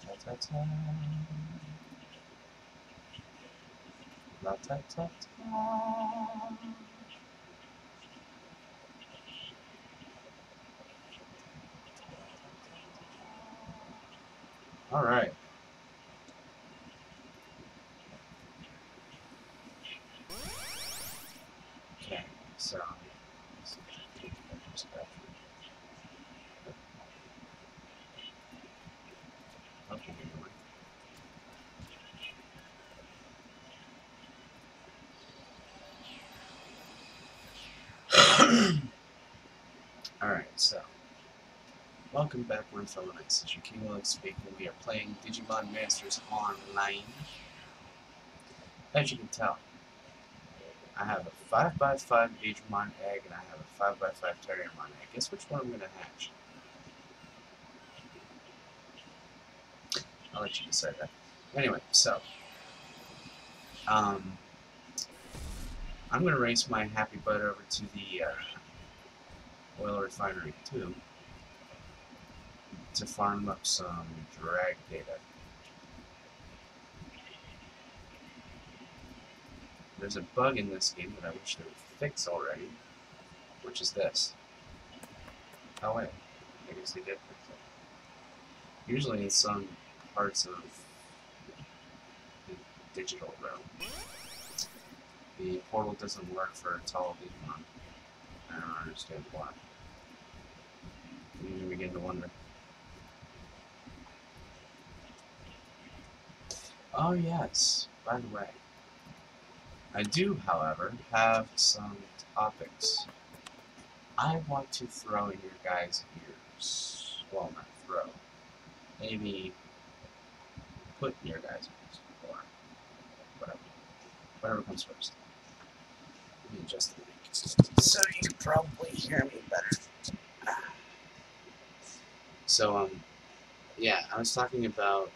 ta ta ta. La ta ta ta. All right. Okay. So. Okay. All right. So. Welcome back, my fellow knights. This is your King Willis speaking. We are playing Digimon Masters Online. As you can tell, I have a 5x5 Veedramon egg and I have a 5x5 Terriermon egg. Guess which one I'm going to hatch? I'll let you decide that. Anyway, so, I'm going to race my happy butt over to the oil refinery 2 to farm up some drag data. There's a bug in this game that I wish they would fix already, which is this. Oh wait, I guess they did fix it. Usually in some parts of the digital realm, the portal doesn't work for tall Digimon. I don't understand why. You begin to wonder. Oh yes, by the way. I do, however, have some topics I want to throw in your guys' ears. Well, not throw. Maybe put in your guys' ears. Or whatever. Whatever comes first. Let me adjust the mic so you can probably hear me better. So, yeah, I was talking about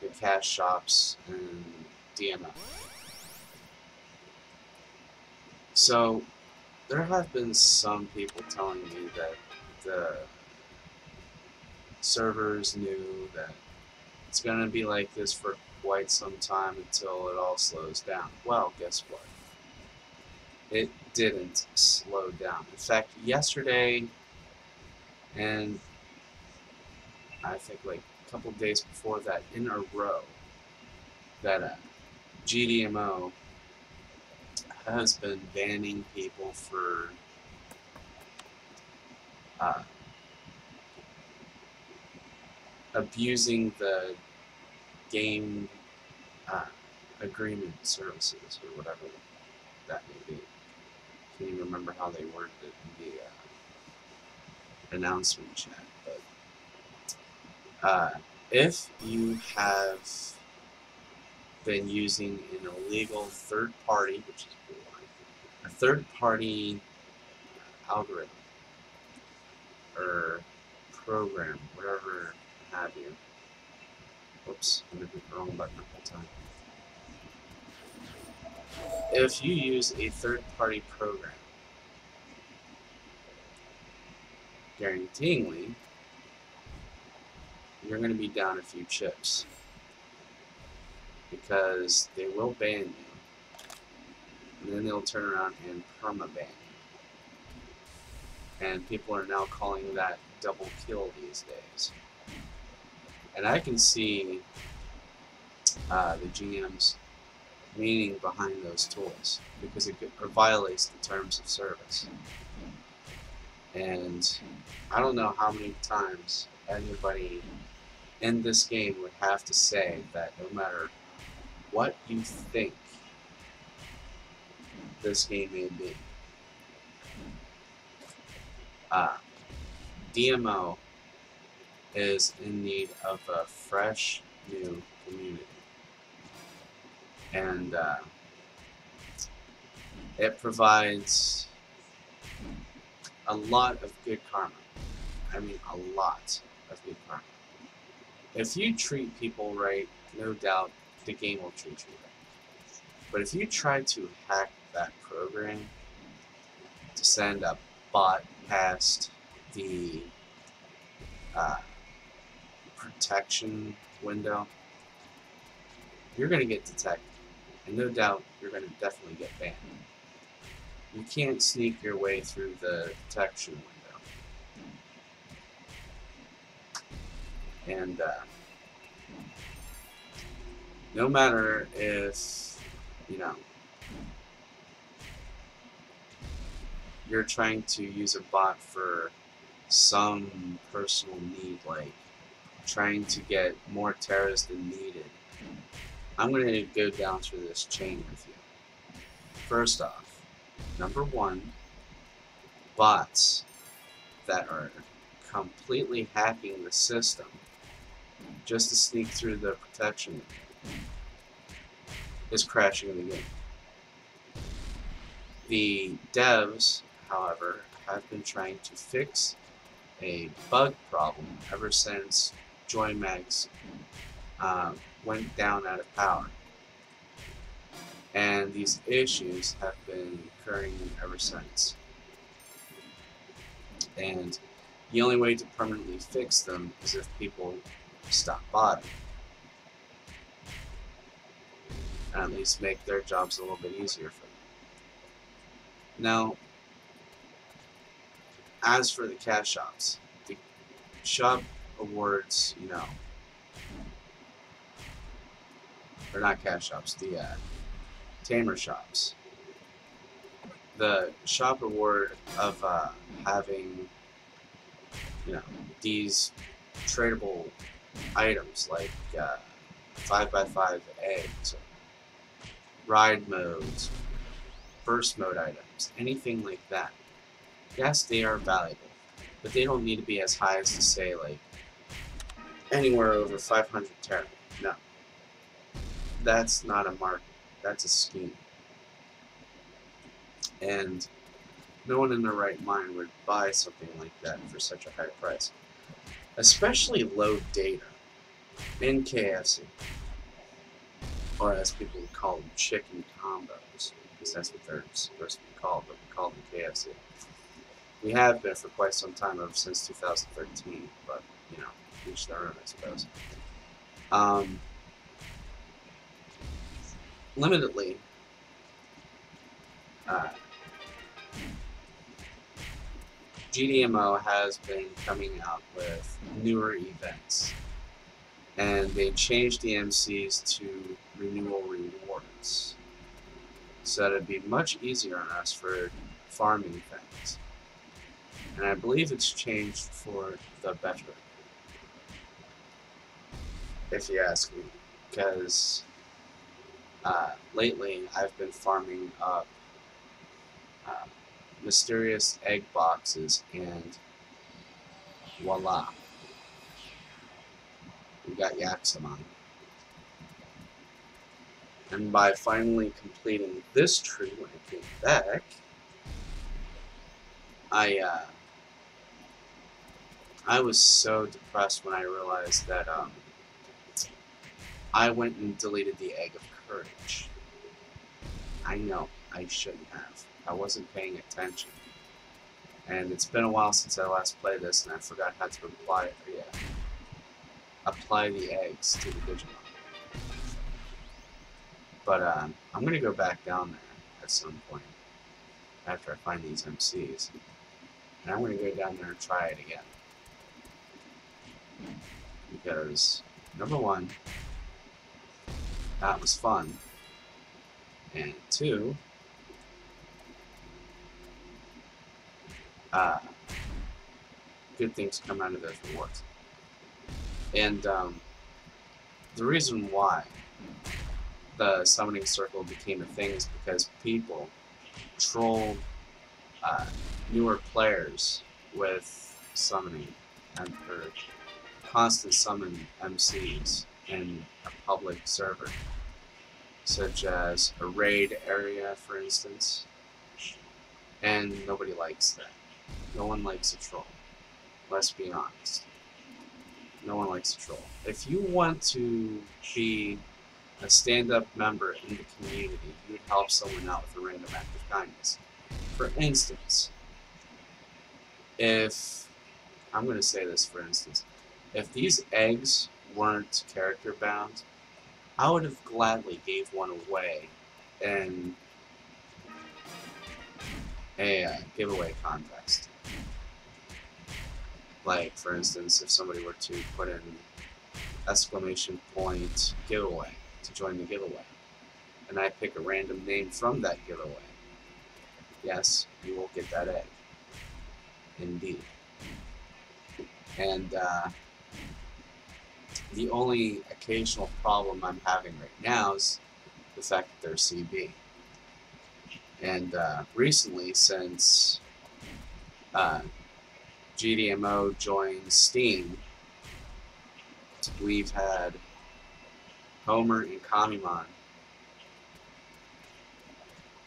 the cash shops and DMF. So, there have been some people telling me that the servers knew that it's going to be like this for quite some time until it all slows down. Well, guess what? It didn't slow down. In fact, yesterday and I think like a couple days before that in a row, that GDMO has been banning people for uh, abusing the game agreement services or whatever that may be. I can't even remember how they worded it in the announcement chat, but if you have been using an illegal third party, which is a third party algorithm or program, whatever have you. Oops, I'm going to hit the wrong button the whole time. If you use a third party program, guaranteeingly, you're going to be down a few chips because they will ban you, and then they'll turn around and perma-ban you. And people are now calling that double kill these days. And I can see the GM's meaning behind those tools because it violates the terms of service. And I don't know how many times anybody in this game would have to say that no matter what you think this game may be, DMO is in need of a fresh, new community. And it provides a lot of good karma. I mean, a lot of good karma. If you treat people right, no doubt the game will treat you right. But if you try to hack that program to send a bot past the protection window, you're going to get detected. And no doubt, you're going to definitely get banned. You can't sneak your way through the protection window. And no matter if, you know, you're trying to use a bot for some personal need, like trying to get more terrorists than needed, I'm going to go down through this chain with you. First off, number one, bots that are completely hacking the system just to sneak through the protection is crashing the game. The devs, however, have been trying to fix a bug problem ever since JoyMax went down out of power. And these issues have been occurring ever since. And the only way to permanently fix them is if people stop botting. And at least make their jobs a little bit easier for them. Now, as for the cash shops, the shop awards, you know, or not cash shops, the tamer shops. The shop award of having, you know, these tradable items like 5x5 eggs, ride modes, burst mode items, anything like that. Yes, they are valuable, but they don't need to be as high as to say like anywhere over 500 Terra. No. That's not a market. That's a scheme. And no one in their right mind would buy something like that for such a high price. Especially low data in KFC. Or as people would call them, chicken combos. Because that's what they're supposed to be called, but we call them KFC. We have been for quite some time, ever since 2013, but, you know, each their own, I suppose. Limitedly, GDMO has been coming out with newer events, and they changed the MCs to renewal rewards, so that it'd be much easier on us for farming things. And I believe it's changed for the better, if you ask me, because lately I've been farming up mysterious egg boxes, and voila, we got Yaxamon. And by finally completing this tree when I came back, I was so depressed when I realized that I went and deleted the Egg of Courage. I know, I shouldn't have. I wasn't paying attention. And it's been a while since I last played this, and I forgot how to apply the eggs to the Digimon. But I'm going to go back down there at some point after I find these MCs. And I'm going to go down there and try it again. Because, number one, that was fun. And two, good things come out of those rewards. And the reason why the summoning circle became a thing is because people trolled newer players with summoning and constant summon MCs in a public server, such as a raid area, for instance. And nobody likes that. No one likes a troll. Let's be honest. No one likes a troll. If you want to be a stand-up member in the community, you would help someone out with a random act of kindness. For instance, if, I'm going to say this for instance, If these eggs weren't character bound, I would have gladly gave one away in a giveaway contest. Like, for instance, if somebody were to put in exclamation point giveaway to join the giveaway, and I pick a random name from that giveaway, yes, you will get that egg. Indeed. And the only occasional problem I'm having right now is the fact that they're CB. And recently, since GDMO joined Steam, we've had Homer and Kamimon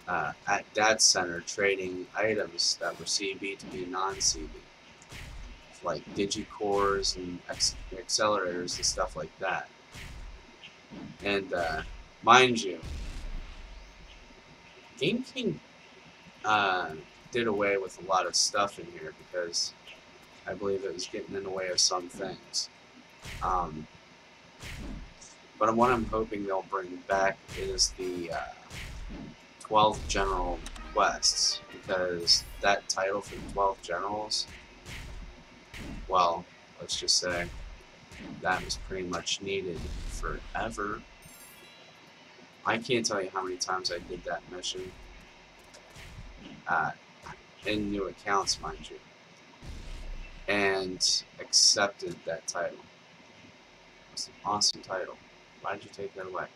at Dad's Center trading items that were CB to be non-CB, like digicores and accelerators and stuff like that. And mind you, Game King did away with a lot of stuff in here because I believe it was getting in the way of some things. But what I'm hoping they'll bring back is the 12 General Quests, because that title for the 12 Generals, well, let's just say that was pretty much needed forever. I can't tell you how many times I did that mission in new accounts, mind you, and accepted that title. It's an awesome title. Why did you take that away?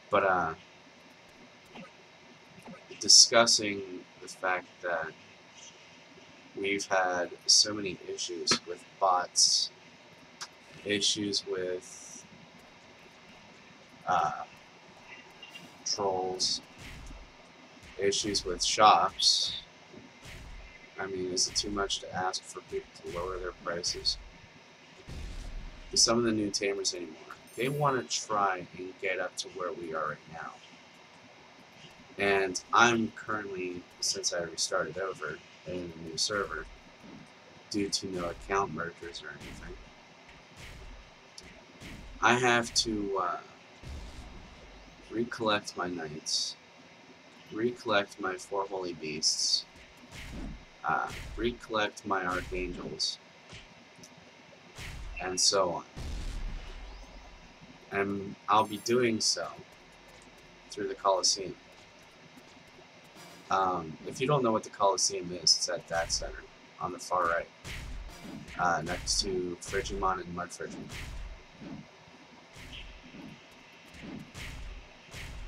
But discussing the fact that we've had so many issues with bots, issues with trolls, issues with shops. I mean, is it too much to ask for people to lower their prices? For some of the new tamers anymore, they want to try and get up to where we are right now. And I'm currently, since I restarted over in a new server, due to no account mergers or anything, I have to recollect my knights, recollect my 4 holy beasts, recollect my archangels, and so on. And I'll be doing so through the Coliseum. If you don't know what the Coliseum is, it's at that center on the far right, next to Frigimon and Mud Frigimon.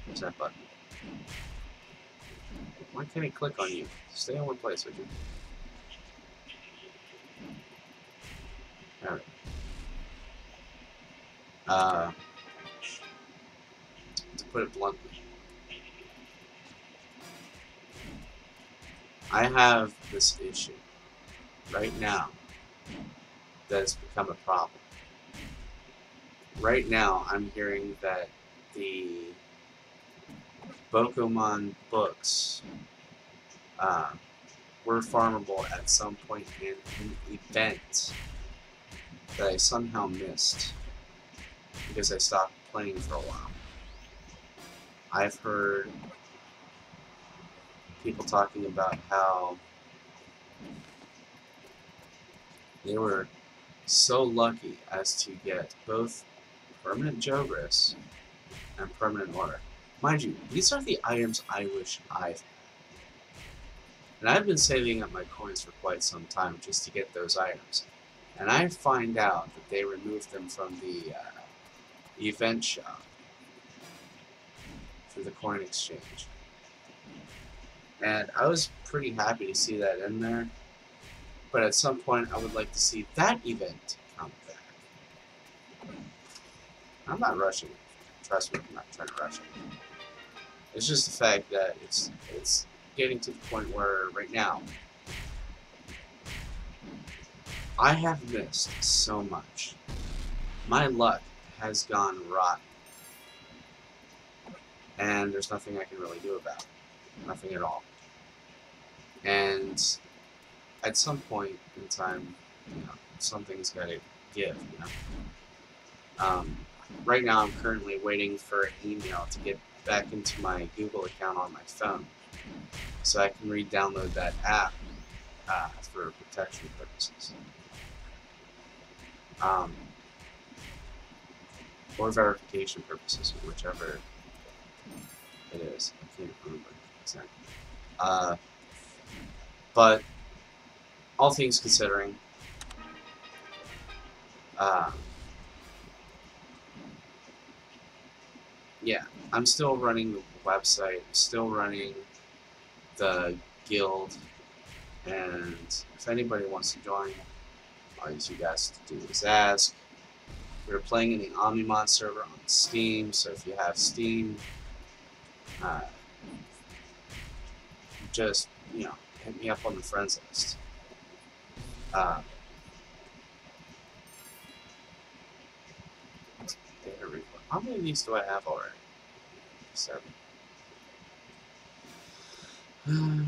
Where's that button? Why can't he click on you? Stay in one place, would you? Alright. To put it bluntly, I have this issue right now that has become a problem. Right now, I'm hearing that the Pokemon books were farmable at some point in an event that I somehow missed because I stopped playing for a while. I've heard people talking about how they were so lucky as to get both permanent Jogris and permanent order. Mind you, these are the items I wish I've had. And I've been saving up my coins for quite some time just to get those items. And I find out that they removed them from the event shop through the coin exchange. And I was pretty happy to see that in there. But at some point, I would like to see that event come back. I'm not rushing it. Trust me, I'm not trying to rush it. It's just the fact that it's getting to the point where, right now, I have missed so much. My luck has gone rotten. And there's nothing I can really do about it. Nothing at all. And at some point in time, you know, something's got to give, you know. Right now, I'm currently waiting for an email to get back into my Google account on my phone, so I can re-download that app for protection purposes, um, or verification purposes, whichever it is. I can't remember exactly. But all things considering, uh, yeah, I'm still running the website, still running the guild, and if anybody wants to join, all you guys to do is ask. We're playing in the Omnimon server on Steam, so if you have Steam, uh, just, you know, hit me up on the friends list. Uh, how many of these do I have already? 7. No.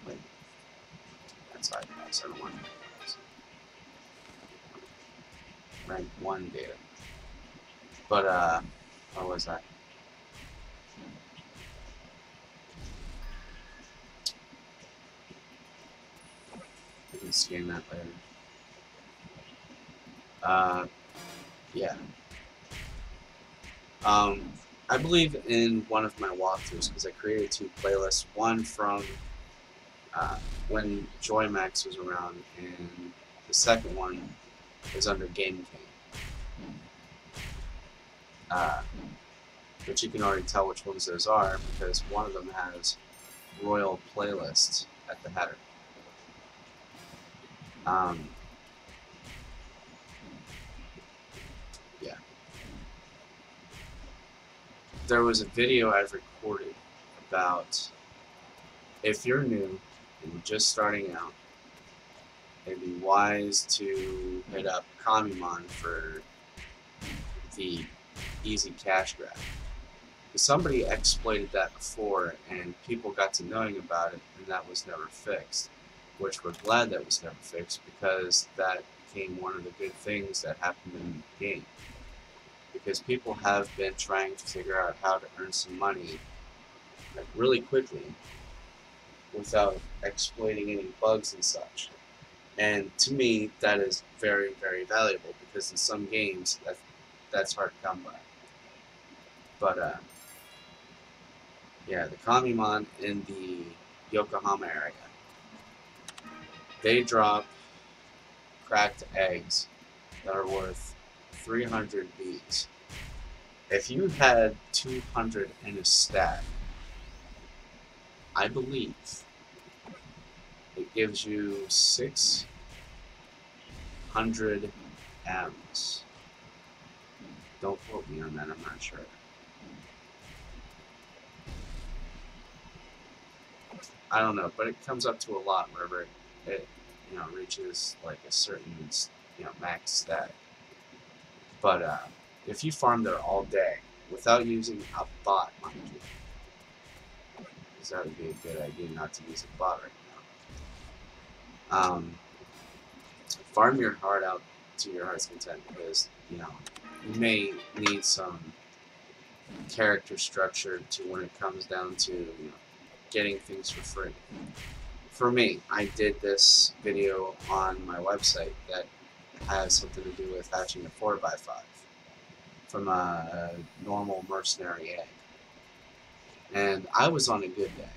Wait. That's high pass. I don't want to. Rank 1 data. But, what was that? We can scan that later. Yeah. I believe in one of my walkthroughs, because I created 2 playlists. One from when Joymax was around, and the second one was under Game King. But you can already tell which ones those are, because one of them has Royal Playlist at the header. Yeah. There was a video I've recorded about, if you're new and just starting out, it'd be wise to hit up Kamimon for the easy cash grab. Somebody exploited that before, and people got to knowing about it, and that was never fixed. Which we're glad that was never fixed, because that became one of the good things that happened in the game. Because people have been trying to figure out how to earn some money, like, really quickly without exploiting any bugs and such. And to me, that is very, very valuable, because in some games that's hard to come by. But yeah, the Kamimon in the Yokohama area, they drop cracked eggs that are worth 300 Bs. If you had 200 in a stack, I believe it gives you 600 Ms. Don't quote me on that, I'm not sure. I don't know, but it comes up to a lot wherever it reaches like a certain max stat. But if you farm there all day without using a bot, mind you, because that would be a good idea not to use a bot right now. Farm your heart out to your heart's content, because you may need some character structure to when it comes down to getting things for free. For me, I did this video on my website that has something to do with hatching a 4x5 from a normal mercenary egg. And I was on a good day.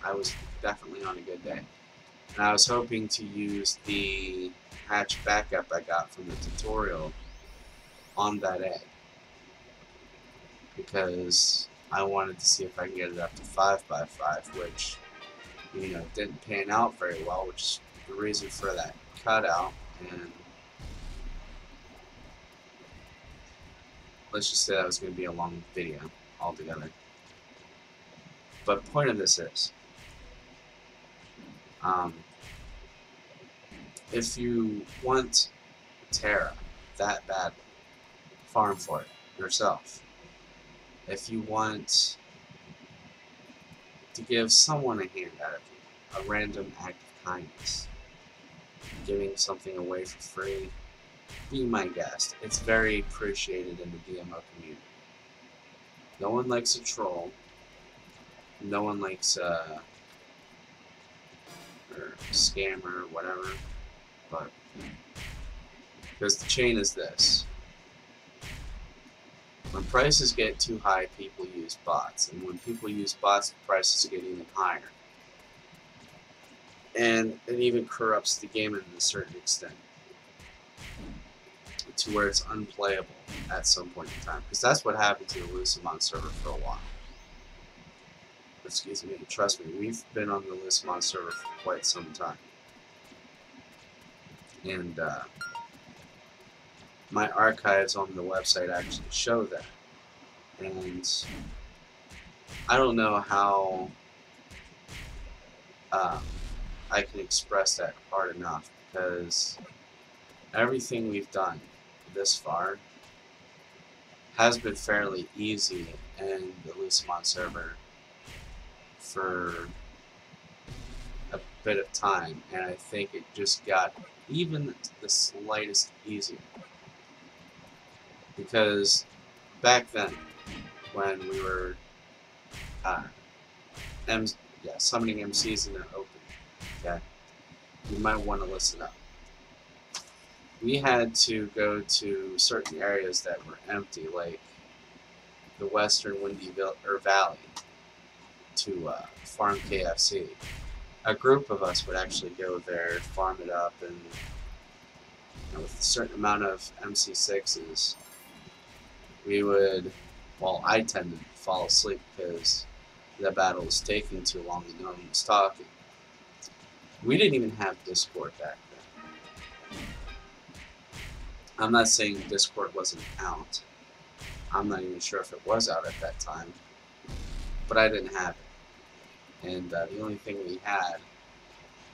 I was definitely on a good day. And I was hoping to use the hatch backup I got from the tutorial on that egg, because I wanted to see if I can get it up to 5x5, which didn't pan out very well, which is the reason for that cutout. And let's just say that was going to be a long video altogether. But point of this is, if you want Terra that badly, farm for it yourself. If you want to give someone a hand out of you, a random act of kindness, giving something away for free, be my guest. It's very appreciated in the DMO community. No one likes a troll. No one likes or scammer or whatever. But because the chain is this. When prices get too high, people use bots. And when people use bots, the prices get even higher. And it even corrupts the game in a certain extent. To where it's unplayable at some point in time. Because that's what happened to the Lucimon server for a while. Excuse me, trust me, we've been on the Lucimon server for quite some time. And my archives on the website actually show that. And I don't know how I can express that hard enough, because everything we've done this far has been fairly easy in the Lucimon server for a bit of time, and I think it just got even the slightest easier. Because back then, when we were summoning MCs in the open, okay, you might want to listen up. We had to go to certain areas that were empty, like the Western Windy Valley, to farm KFC. A group of us would actually go there, farm it up, and with a certain amount of MC6s, we would, well, I tended to fall asleep because the battle was taking too long and no one was talking. We didn't even have Discord back then. I'm not saying Discord wasn't out. I'm not even sure if it was out at that time. But I didn't have it. And the only thing we had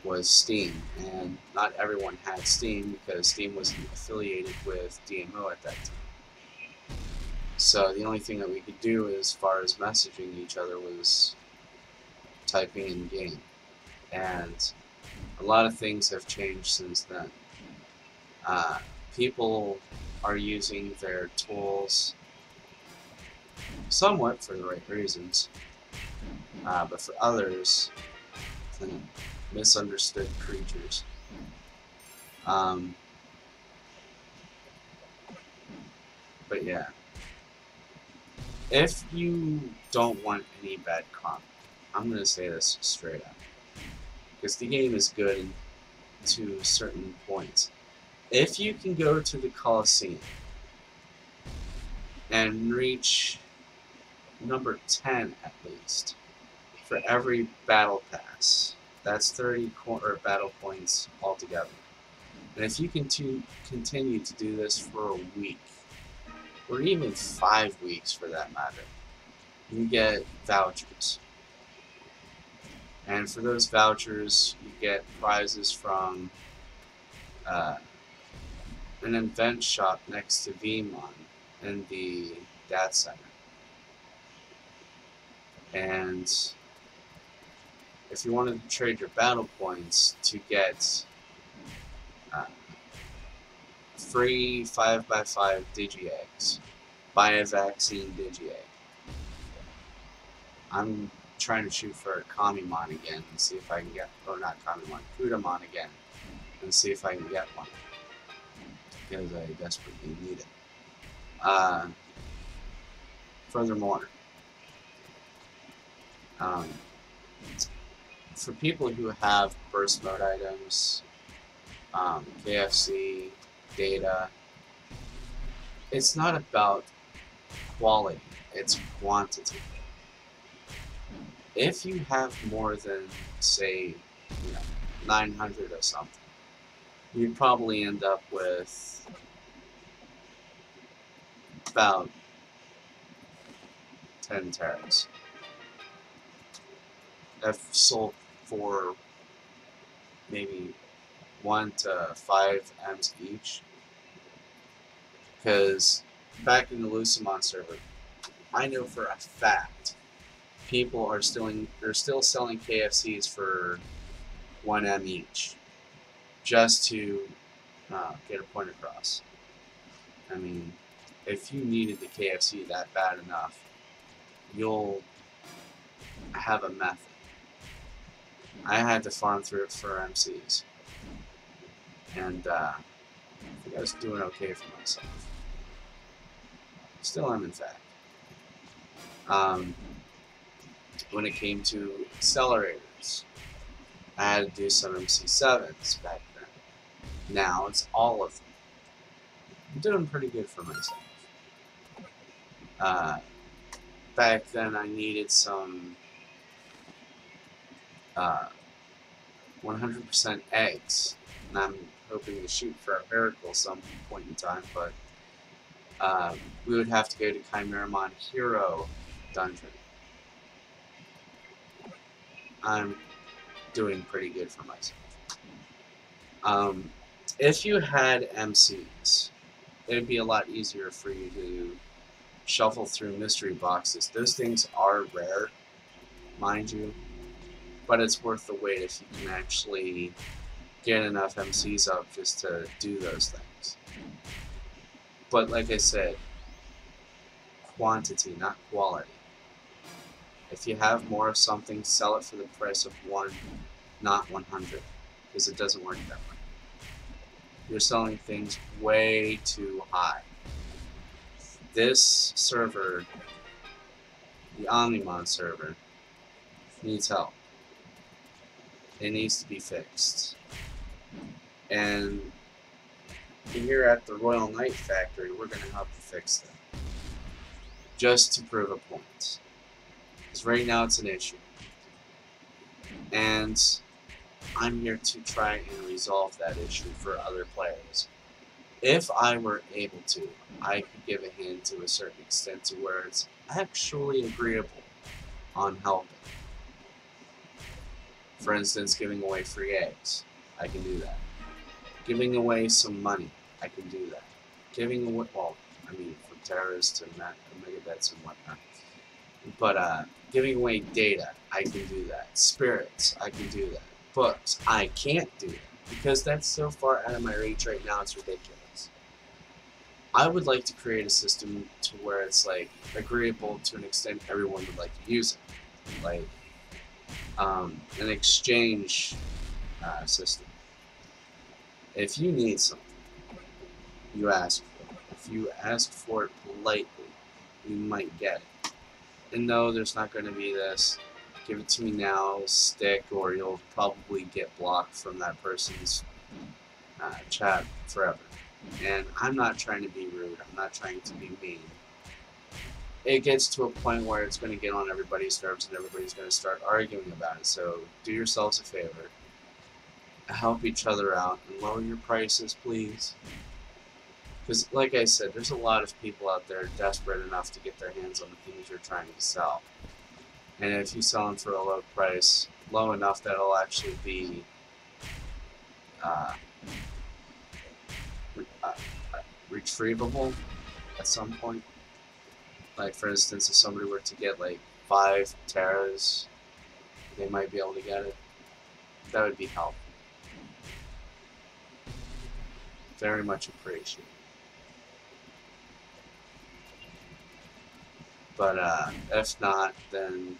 was Steam. And not everyone had Steam because Steam wasn't affiliated with DMO at that time. So the only thing that we could do as far as messaging each other was typing in game. And a lot of things have changed since then. People are using their tools somewhat for the right reasons, but for others, misunderstood creatures. But yeah, if you don't want any bad karma, I'm going to say this straight up, because the game is good to certain points. If you can go to the Coliseum and reach number 10 at least for every battle pass, that's 30 battle points altogether. And if you can continue to do this for a week, or even 5 weeks for that matter, you get vouchers. And for those vouchers, you get prizes from an event shop next to Veedramon in the data center. And if you wanted to trade your battle points to get free 5x5 Digi-Eggs, buy a vaccine Digi-Egg. I'm trying to shoot for Kamimon again and see if I can get, or not Kamimon, Veedramon again, and see if I can get one, because I desperately need it. Furthermore, for people who have burst mode items, KFC, data, it's not about quality, it's quantity. If you have more than, say, 900 or something, you'd probably end up with about 10 teras. I've sold for maybe 1 to 5 M's each. Because back in the Lucimon server, I know for a fact people are still selling KFCs for 1 M each, just to get a point across. I mean, if you needed the KFC that bad enough, you'll have a method. I had to farm through it for MCs, and I think I was doing okay for myself. Still am, in fact. When it came to accelerators, I had to do some MC7s back then. Now it's all of them. I'm doing pretty good for myself. Back then I needed some 100% eggs, and I'm hoping to shoot for a miracle some point in time, but we would have to go to Chimeramon Hero Dungeon. I'm doing pretty good for myself. If you had MCs, it would be a lot easier for you to shuffle through mystery boxes. Those things are rare, mind you, but it's worth the wait if you can actually get enough MCs up just to do those things. But like I said, quantity, not quality. If you have more of something, sell it for the price of one, not 100, because it doesn't work that way. You're selling things way too high. This server, the Omnimon server, needs help. It needs to be fixed. And here at the Royal Knight Factory, we're going to help you fix that. Just to prove a point. Because right now it's an issue. And I'm here to try and resolve that issue for other players. If I were able to, I could give a hand to a certain extent to where it's actually agreeable on helping. For instance, giving away free eggs. I can do that. Giving away some money. I can do that. Giving away, well, I mean, from Terras to Megabets and whatnot. But giving away data, I can do that. Spirits, I can do that. Books, I can't do that. Because that's so far out of my reach right now, it's ridiculous. I would like to create a system to where it's like agreeable to an extent everyone would like to use it. Like an exchange system. If you need something, you ask for it. If you ask for it politely, you might get it. And no, there's not going to be this, give it to me now, stick, or you'll probably get blocked from that person's chat forever. And I'm not trying to be rude. I'm not trying to be mean. It gets to a point where it's going to get on everybody's nerves and everybody's going to start arguing about it. So do yourselves a favor. Help each other out and lower your prices, please. Because, like I said, there's a lot of people out there desperate enough to get their hands on the things you're trying to sell. And if you sell them for a low price, low enough that it'll actually be retrievable at some point. Like, for instance, if somebody were to get like 5 Terras, they might be able to get it. That would be helpful. Very much appreciated. But if not, then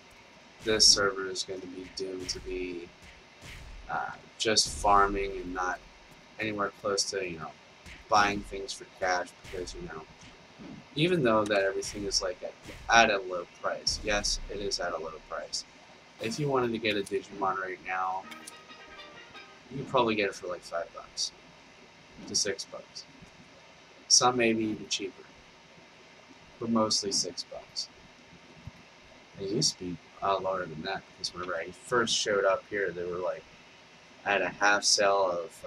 this server is going to be doomed to be just farming and not anywhere close to, buying things for cash because, even though that everything is like at a low price. Yes, it is at a low price. If you wanted to get a Digimon right now, you could probably get it for like $5 to $6. Some maybe even cheaper, but mostly $6. It used to be a lot lower than that because whenever I first showed up here, they were like, I had a half sale of,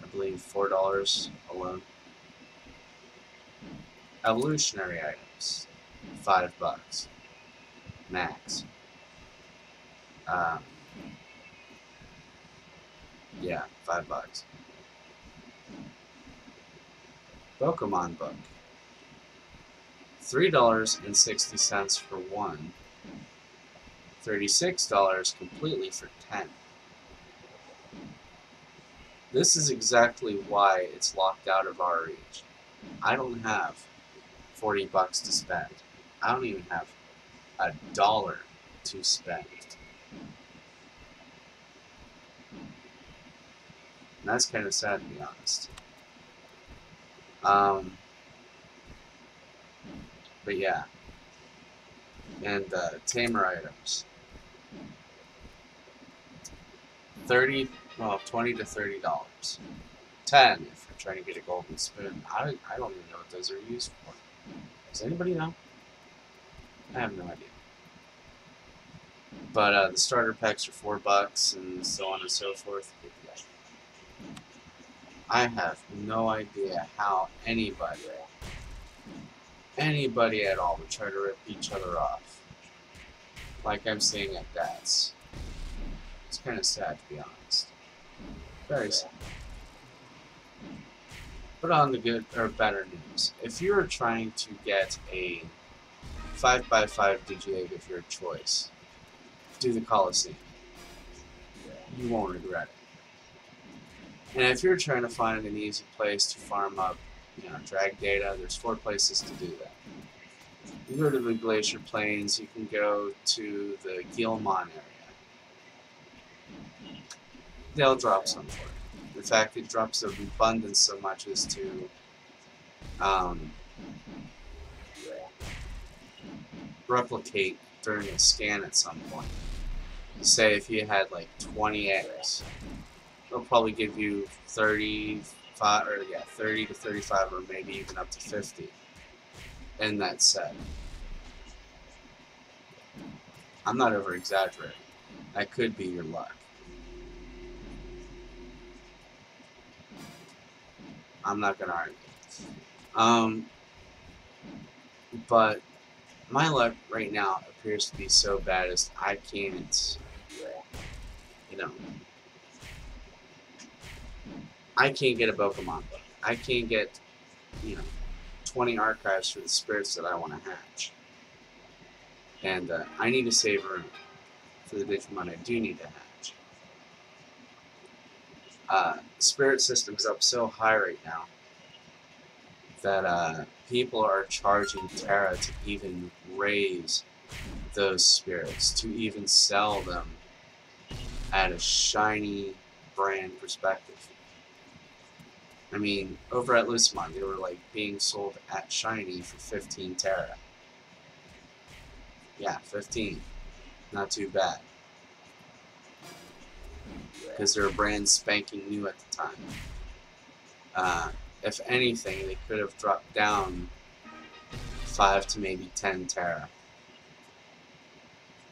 I believe, $4 alone. Evolutionary items, $5 max. Yeah, $5. Pokemon book, $3.60 for one, $36 completely for 10. This is exactly why it's locked out of our reach. I don't have $40 to spend. I don't even have $1 to spend. And that's kind of sad, to be honest. Um, but yeah, and tamer items, 30, well, $20 to $30. 10 if you're trying to get a golden spoon. I don't even know what those are used for. Does anybody know? I have no idea. But the starter packs are $4 and so on and so forth. I have no idea how anybody at all would try to rip each other off, like I'm seeing at Dad's. It's kind of sad, to be honest. Very sad. But on the good or better news, if you're trying to get a 5x5 Digi-Egg of your choice, do the Coliseum. You won't regret it. And if you're trying to find an easy place to farm up, drag data, there's 4 places to do that. You go to the Glacier Plains, you can go to the Gilmon area. They'll drop some for you. In fact, it drops of abundance so much as to replicate during a scan at some point. Say if you had like 20 eggs, they'll probably give you 30 to 35, or maybe even up to 50 in that set. I'm not over exaggerating. That could be your luck. I'm not gonna argue. But my luck right now appears to be so bad as I can't, I can't get a Pokemon book. I can't get, 20 archives for the spirits that I want to hatch. And I need to save room for the Digimon I do need to hatch. Spirit system's up so high right now that people are charging Terra to even raise those spirits, to even sell them at a shiny brand perspective. I mean, over at Lucemon, they were like being sold at shiny for 15 Terra. Yeah, 15. Not too bad. Because they're brand spanking new at the time. If anything, they could have dropped down 5 to maybe 10 Terra.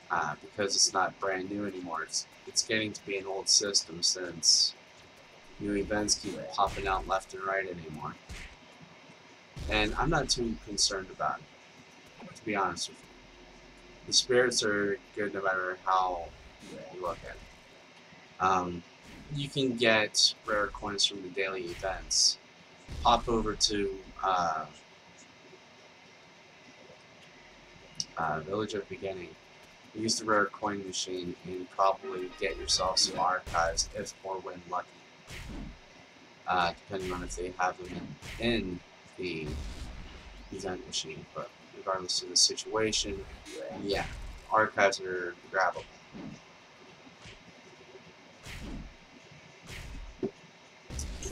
Because it's not brand new anymore. It's getting to be an old system since new events keep popping out left and right anymore. And I'm not too concerned about it, to be honest with you. The spirits are good no matter how you look at it. You can get rare coins from the daily events. Hop over to Village of Beginning. Use the rare coin machine and probably get yourself some archives if or when lucky. Depending on if they have them in the event machine. But regardless of the situation, yeah, archives are grabbable.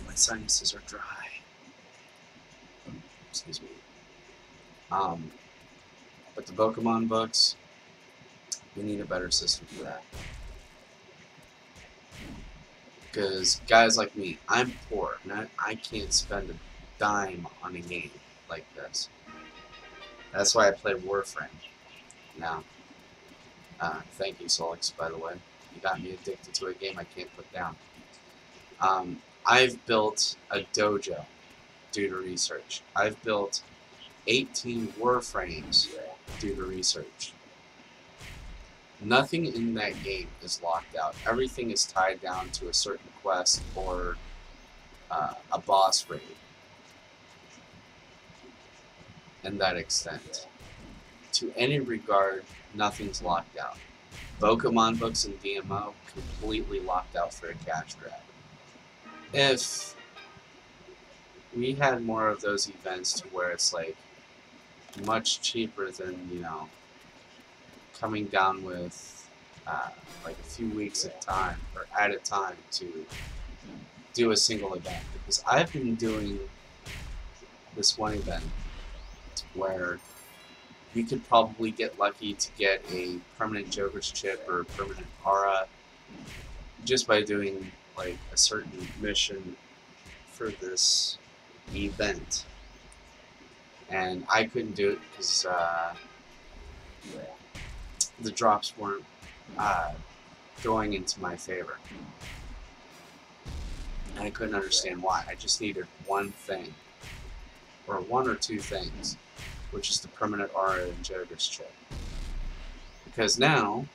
My sinuses are dry. Excuse me. But the Pokemon books, we need a better system for that. Because guys like me, I'm poor, and I can't spend a dime on a game like this. That's why I play Warframe now. Thank you, Solix, by the way. You got me addicted to a game I can't put down. I've built a dojo due to research. I've built 18 Warframes due to research. Nothing in that game is locked out. Everything is tied down to a certain quest or a boss raid. In that extent. To any regard, nothing's locked out. Pokemon books and DMO completely locked out for a cash grab. if we had more of those events to where it's like much cheaper than, you know, coming down with like a few weeks at a time or at a time to do a single event, because I've been doing this one event where you could probably get lucky to get a permanent Joker's chip or a permanent aura just by doing like a certain mission for this event, and I couldn't do it because the drops weren't uh, going into my favor. I couldn't understand why. I just needed one thing, or one or two things, which is the permanent aura and Joker's chip. Because now,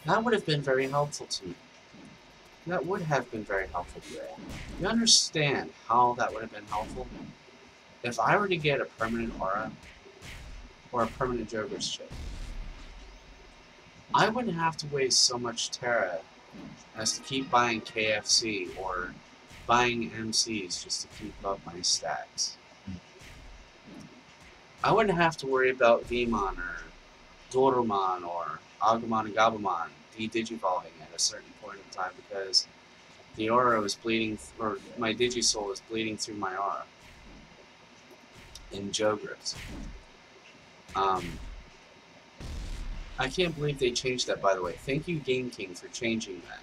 that would have been very helpful to me. That would have been very helpful to me. You understand how that would have been helpful? If I were to get a permanent aura or a permanent Joker's chip, I wouldn't have to waste so much Terra as to keep buying KFC or buying MCs just to keep up my stacks. I wouldn't have to worry about Veedramon or Veedramon or Agumon and Gabumon de-digivolving at a certain point in time because the aura was bleeding, or my Digisoul was bleeding through my aura in Jogras. I can't believe they changed that, by the way. Thank you, Game King, for changing that.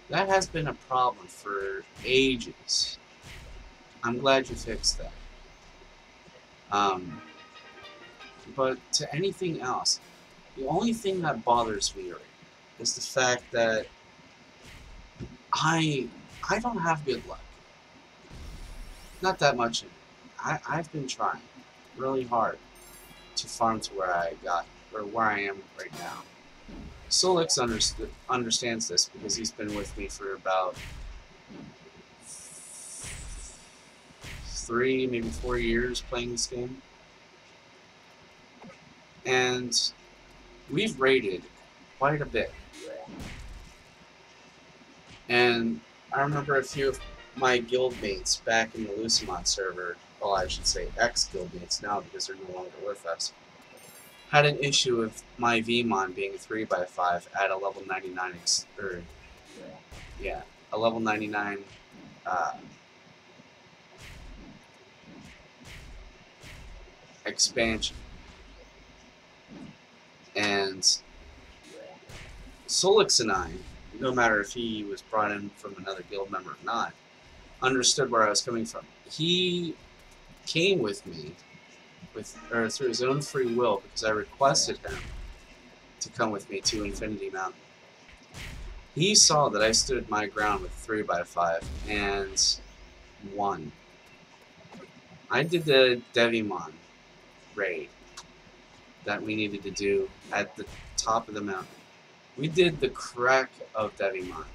That has been a problem for ages. I'm glad you fixed that. But to anything else, the only thing that bothers me is the fact that I don't have good luck. Not that much in it. I've been trying really hard to farm to where I got, or where I am right now. Solix understands this because he's been with me for about 3, maybe 4 years playing this game. And we've raided quite a bit. And I remember a few of my guildmates back in the Lucimon server, well, I should say ex-guildmates now because they're no longer with us, had an issue with my Veedramon being a 3x5 at a level 99, a level 99 expansion. And Solix and I, no matter if he was brought in from another guild member or not, understood where I was coming from. He came with me through his own free will because I requested him to come with me to Infinity Mountain. He saw that I stood my ground with 3x5 and won. I did the Digimon raid that we needed to do at the top of the mountain. We did the crack of Digimon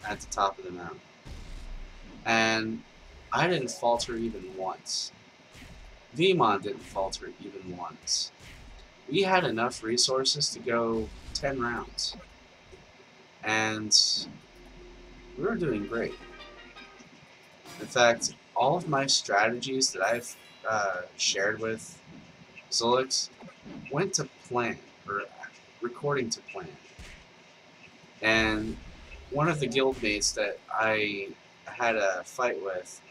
at the top of the mountain. And I didn't falter even once. Veedramon didn't falter even once. We had enough resources to go 10 rounds. And we were doing great. In fact, all of my strategies that I've shared with Solix went to plan, or recording to plan. And one of the guildmates that I had a fight with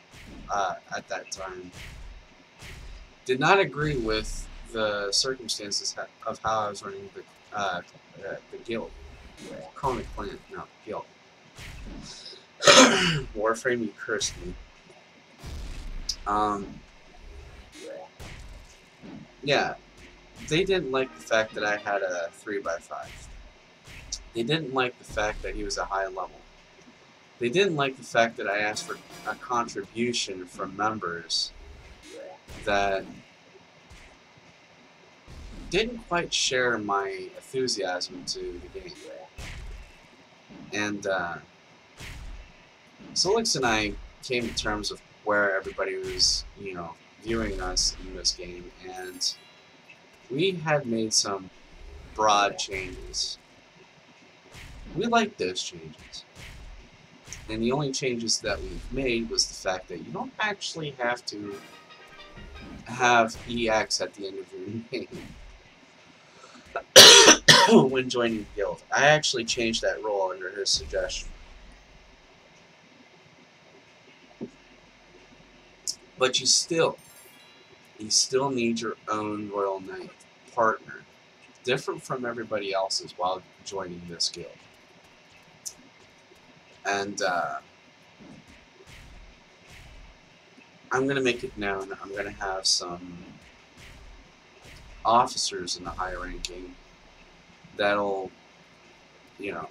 at that time did not agree with the circumstances of how I was running the guild. Calling it clan, no, guild. Warframe, you cursed me. Yeah, they didn't like the fact that I had a 3x5. They didn't like the fact that he was a high level. They didn't like the fact that I asked for a contribution from members that didn't quite share my enthusiasm to the game. And Solix and I came to terms with where everybody was, you know, viewing us in this game, and we had made some broad changes. We liked those changes. And the only changes that we've made was the fact that you don't actually have to have EX at the end of your name when joining the guild. I actually changed that rule under his suggestion. But you still need your own Royal Knight partner, different from everybody else's while joining this guild. And I'm going to make it known, I'm going to have some officers in the high ranking that'll, you know,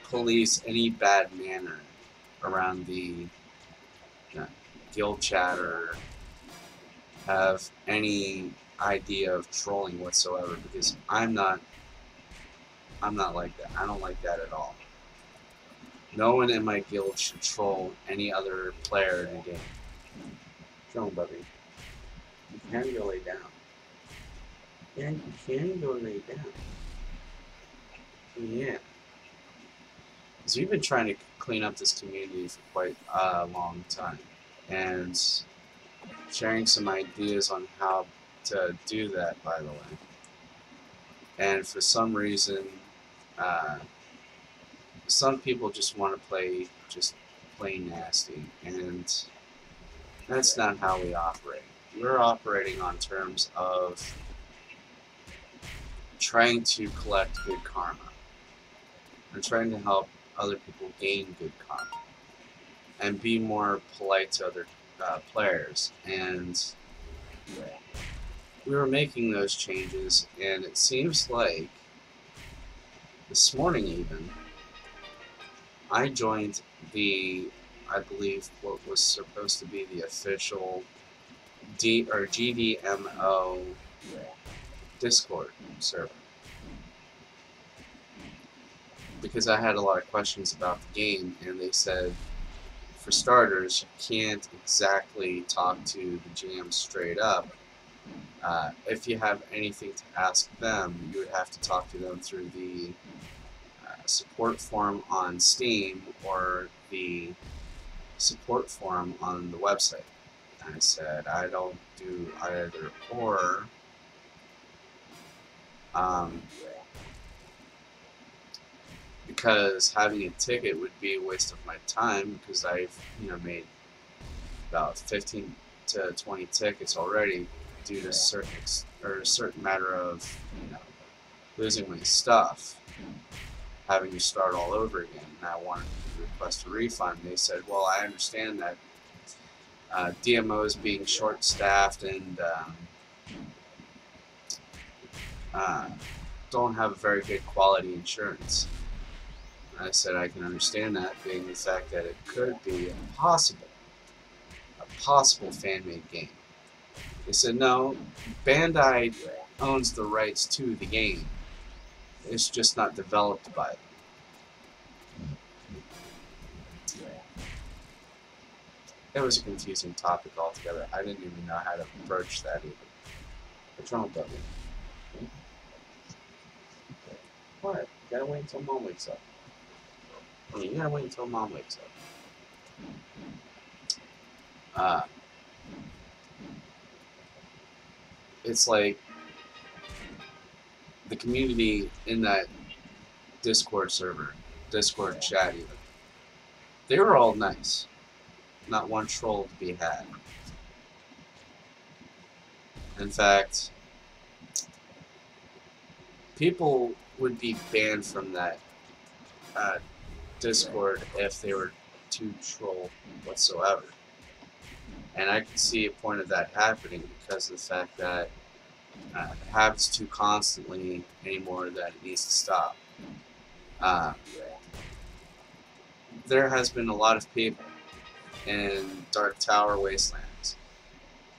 police any bad manner around the guild chat or have any idea of trolling whatsoever, because I'm not like that. I don't like that at all. No one in my guild should troll any other player in the game. Come on, Bubby. You can go lay down. Yeah, you can go lay down. Yeah. Because we've been trying to clean up this community for quite a long time. And sharing some ideas on how to do that, by the way. And for some reason, some people just want to play just plain nasty, and that's not how we operate. We're operating on terms of trying to collect good karma and trying to help other people gain good karma and be more polite to other players. And we were making those changes, and it seems like this morning even, I joined I believe, what was supposed to be the official GDMO Discord server, because I had a lot of questions about the game, and they said, for starters, you can't exactly talk to the GM straight up. If you have anything to ask them, you would have to talk to them through the support forum on Steam or the support forum on the website. And I said, I don't do either or. Because having a ticket would be a waste of my time, because I've made about 15 to 20 tickets already due to a certain matter of losing my stuff, having to start all over again, and I wanted to request a refund. They said, well, I understand that DMOs being short-staffed and don't have very good quality insurance. I said I can understand that, being the fact that it could be a possible fan-made game. They said, no, Bandai owns the rights to the game. It's just not developed by them. It was a confusing topic altogether. I didn't even know how to approach that either. What's wrong with me? What? You gotta wait until Mom wakes up. You gotta wait until Mom wakes up. It's like the community in that Discord server, Discord chat even, they were all nice. Not one troll to be had. In fact, people would be banned from that Discord if they were to troll whatsoever. And I can see a point of that happening because of the fact that it happens too constantly anymore that it needs to stop. There has been a lot of people in Dark Tower Wastelands.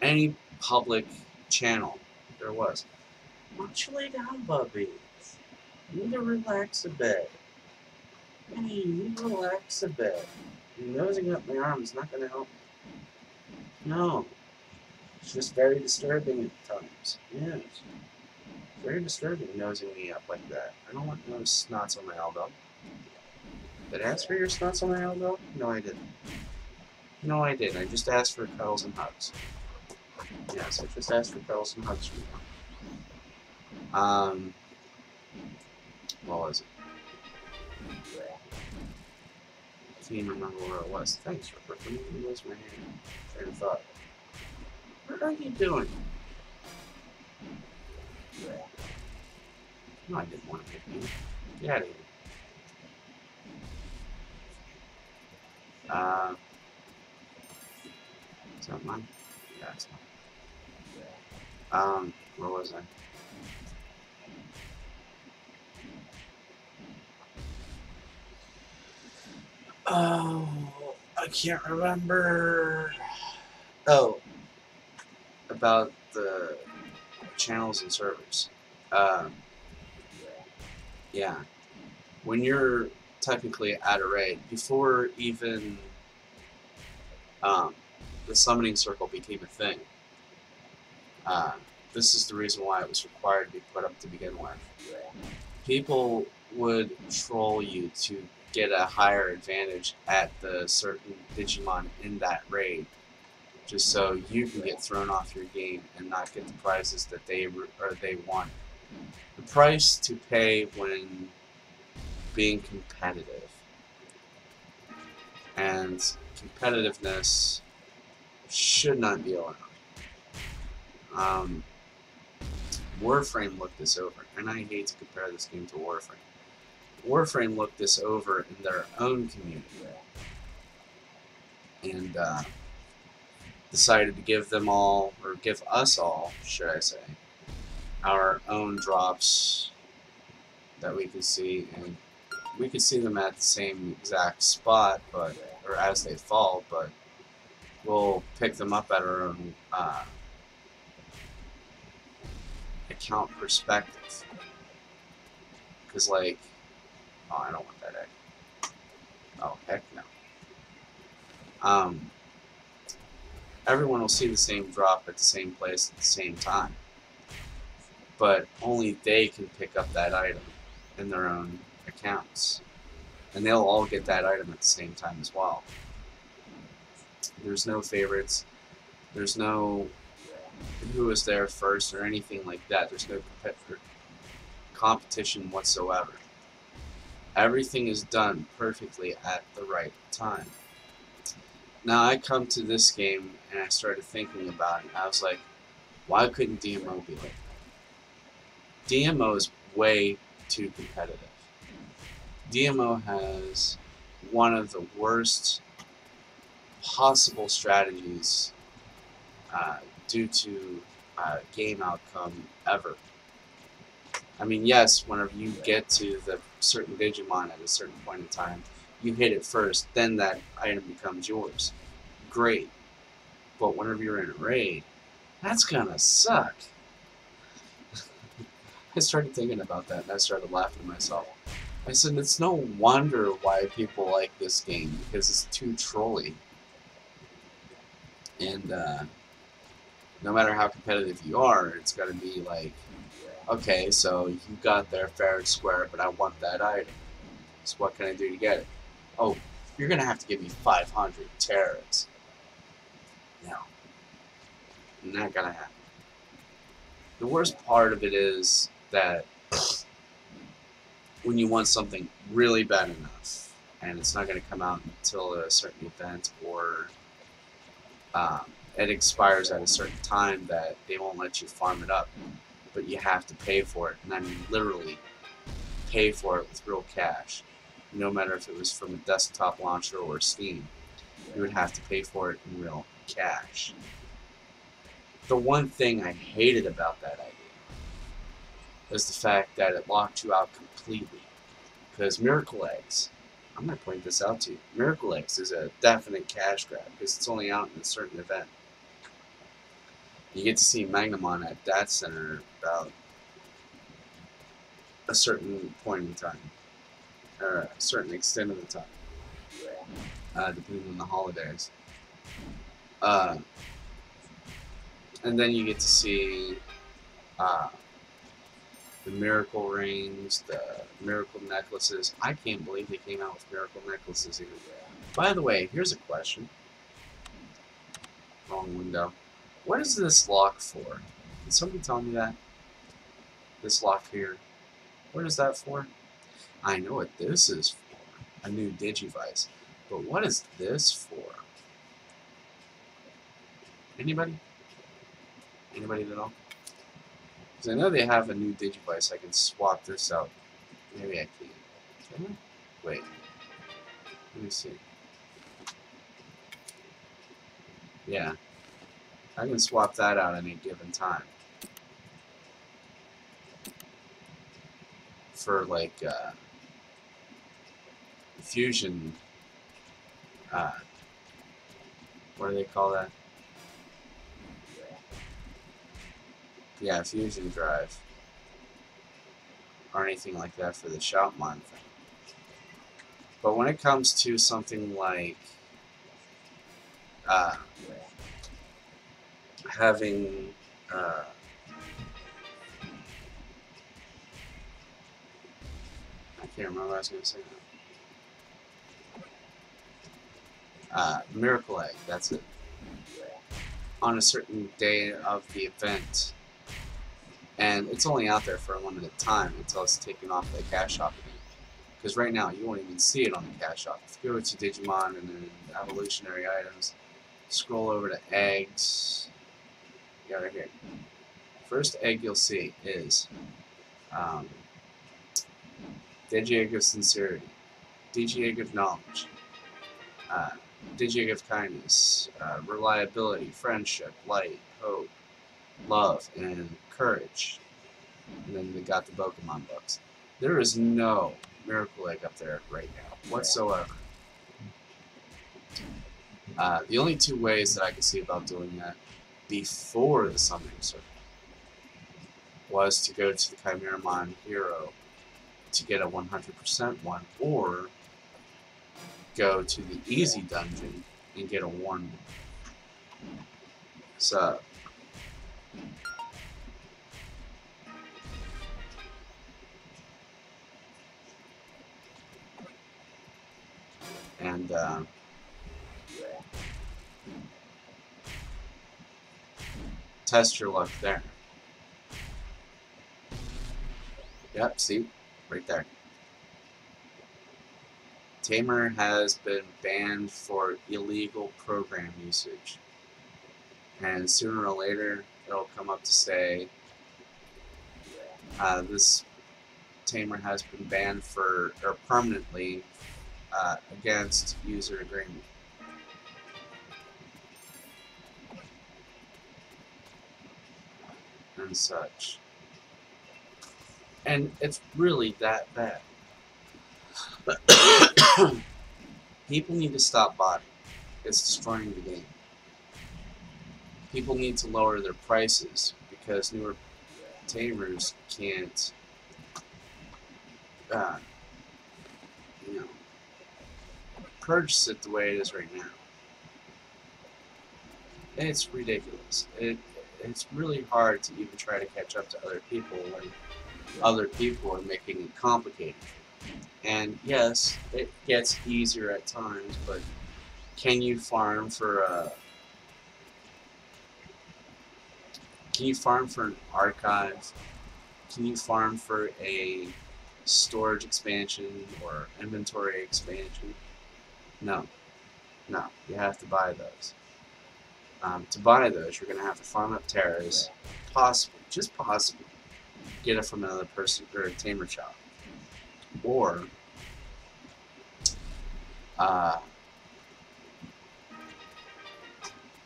Any public channel there was. Why don't you lay down, Bubby? You need to relax a bit. Hey, you need to relax a bit. Nosing up my arm is not going to help me. No. It's just very disturbing at times. Yes. Very disturbing nosing me up like that. I don't want no snots on my elbow. Did I ask for your snots on my elbow? No, I didn't. No, I didn't. I just asked for cuddles and hugs. Yes, I just asked for cuddles and hugs from you. What was it? I can't even remember where it was. Thanks, Rupert. Let me lose my hand. Train of thought. What are you doing? No, I didn't want to hit you. Get out of here. Is that mine? Yeah, it's mine. Where was I? Oh, I can't remember. Oh, about the channels and servers. Um, yeah. When you're technically at a raid, before even um, the summoning circle became a thing, uh, this is the reason why it was required to be put up to begin with. People would troll you to get a higher advantage at the certain Digimon in that raid, just so you can get thrown off your game and not get the prizes that they want. The price to pay when being competitive, and competitiveness should not be allowed. Um, Warframe looked this over, and I hate to compare this game to Warframe. Warframe looked this over in their own community and decided to give them all, or give us all, should I say, our own drops that we could see, and we could see them at the same exact spot, but or as they fall, but we'll pick them up at our own account perspective. Because, like, oh, I don't want that egg. Oh, heck no. Um, Everyone will see the same drop at the same place at the same time, but only they can pick up that item in their own accounts, and they'll all get that item at the same time as well. There's no favorites. There's no who was there first or anything like that. There's no competition whatsoever. Everything is done perfectly at the right time. Now I come to this game and I started thinking about it. I was like, why couldn't DMO be like that? DMO is way too competitive. DMO has one of the worst possible strategies due to game outcome ever. I mean, yes, whenever you get to the certain Digimon at a certain point in time, you hit it first, then that item becomes yours. Great. But whenever you're in a raid, that's gonna suck. I started thinking about that and I started laughing to myself. I said, it's no wonder why people like this game, because it's too trolly. And no matter how competitive you are, it's gotta be like, okay, so you got there fair and square, but I want that item. So what can I do to get it? Oh, you're gonna have to give me 500 terrors. No. Not gonna happen. The worst part of it is that when you want something really bad enough, and it's not going to come out until a certain event, or it expires at a certain time, that they won't let you farm it up, but you have to pay for it, and I mean literally pay for it with real cash. No matter if it was from a desktop launcher or Steam, you would have to pay for it in real cash. The one thing I hated about that idea is the fact that it locked you out completely. Because Miracle Eggs, I'm going to point this out to you, Miracle Eggs is a definite cash grab because it's only out in a certain event. You get to see Magnamon at that center about a certain point in time, or a certain extent of the time, depending on the holidays. And then you get to see the miracle rings, the miracle necklaces. I can't believe they came out with miracle necklaces even. By the way, here's a question. Wrong window. What is this lock for? Can somebody tell me that? This lock here. What is that for? I know what this is for. A new Digivice. But what is this for? Anybody? Anybody at all? Because I know they have a new Digivice. I can swap this out. Maybe I can. Can I? Wait. Let me see. Yeah. I can swap that out at any given time. For like fusion, what do they call that? Yeah, fusion drive, or anything like that for the Shoutmon thing. But when it comes to something like having I can't remember what I was going to say now. Miracle Egg, that's it. On a certain day of the event. And it's only out there for a limited time until it's taken off the cash shop again. Because right now, you won't even see it on the cash shop. If you go to Digimon and then evolutionary items, scroll over to eggs. You got it here. First egg you'll see is Digi-Egg of Sincerity, Digi-Egg of Knowledge, Digi-Egg of Kindness, Reliability, Friendship, Light, Hope, Love, and Courage. And then they got the Pokemon books. There is no Miracle Egg up there right now, whatsoever. The only two ways that I could see about doing that before the Summoning Circle was to go to the Chimeramon Hero to get a 100% one, or go to the Easy Dungeon and get a 1. So, and test your luck there. Yep, see? Right there. Tamer has been banned for illegal program usage. And sooner or later, it'll come up to say, this Tamer has been banned for, or permanently, against user agreement. And such. And it's really that bad. People need to stop botting. It's destroying the game. People need to lower their prices because newer tamers can't, purchase it the way it is right now. It's ridiculous. It's really hard to even try to catch up to other people when other people are making it complicated. And yes, it gets easier at times, but can you farm for an archive? Can you farm for a storage expansion or inventory expansion? No. No, you have to buy those. To buy those, you're going to have to farm up terras, possibly, just possibly, get it from another person or a tamer shop. Or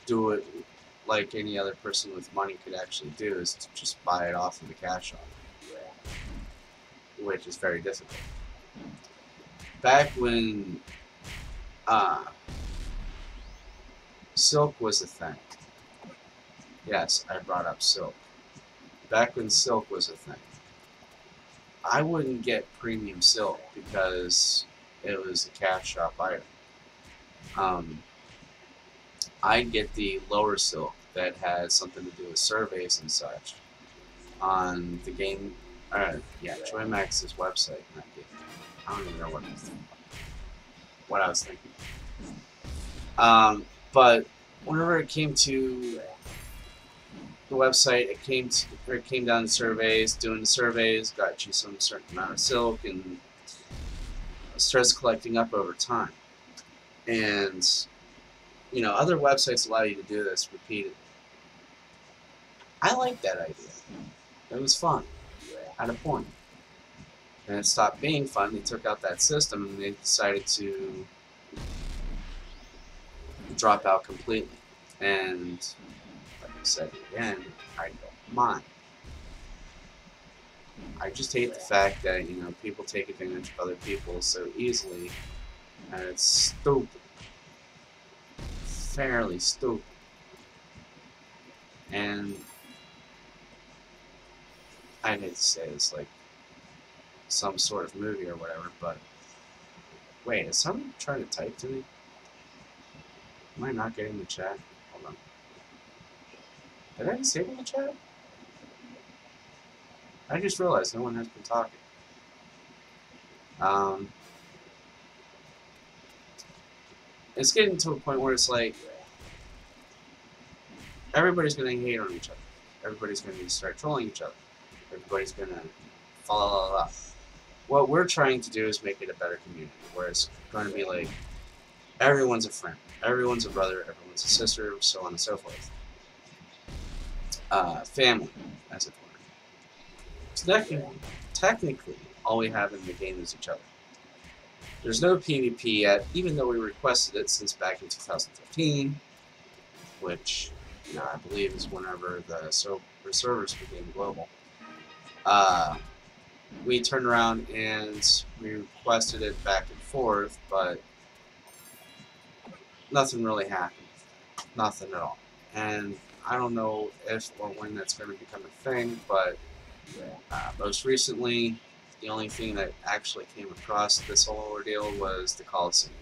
do it like any other person with money could actually do, is to just buy it off of the cash shop, which is very difficult. Back when Silk was a thing. Yes, I brought up Silk. Back when Silk was a thing, I wouldn't get premium Silk because it was a cash shop item. I'd get the lower Silk that had something to do with surveys and such on the game Yeah, Joy Max's website. Not game. I don't even know what I was thinking. But whenever it came to the website, it came down to surveys. Doing the surveys got you some certain amount of silk, and starts collecting up over time. And other websites allow you to do this repeatedly. I like that idea. It was fun at a point. And it stopped being fun. They took out that system and they decided to drop out completely. And like I said again, I don't mind. I just hate the fact that people take advantage of other people so easily, and it's stupid, fairly stupid. And I hate to say it's like some sort of movie or whatever, but wait, is someone trying to type to me? Am I not getting the chat? Hold on. Did I disable the chat? I just realized no one has been talking. It's getting to a point where it's like everybody's going to hate on each other. Everybody's going to start trolling each other. Everybody's going to follow. What we're trying to do is make it a better community, where it's going to be like everyone's a friend, everyone's a brother, everyone's a sister, so on and so forth. Family, as it were. So technically, all we have in the game is each other. There's no PvP yet, even though we requested it since back in 2015, which I believe is whenever the servers became global. We turned around and we requested it back and forth, but nothing really happened. Nothing at all. And I don't know if or when that's going to become a thing, but most recently, the only thing that actually came across this whole ordeal was the Coliseum.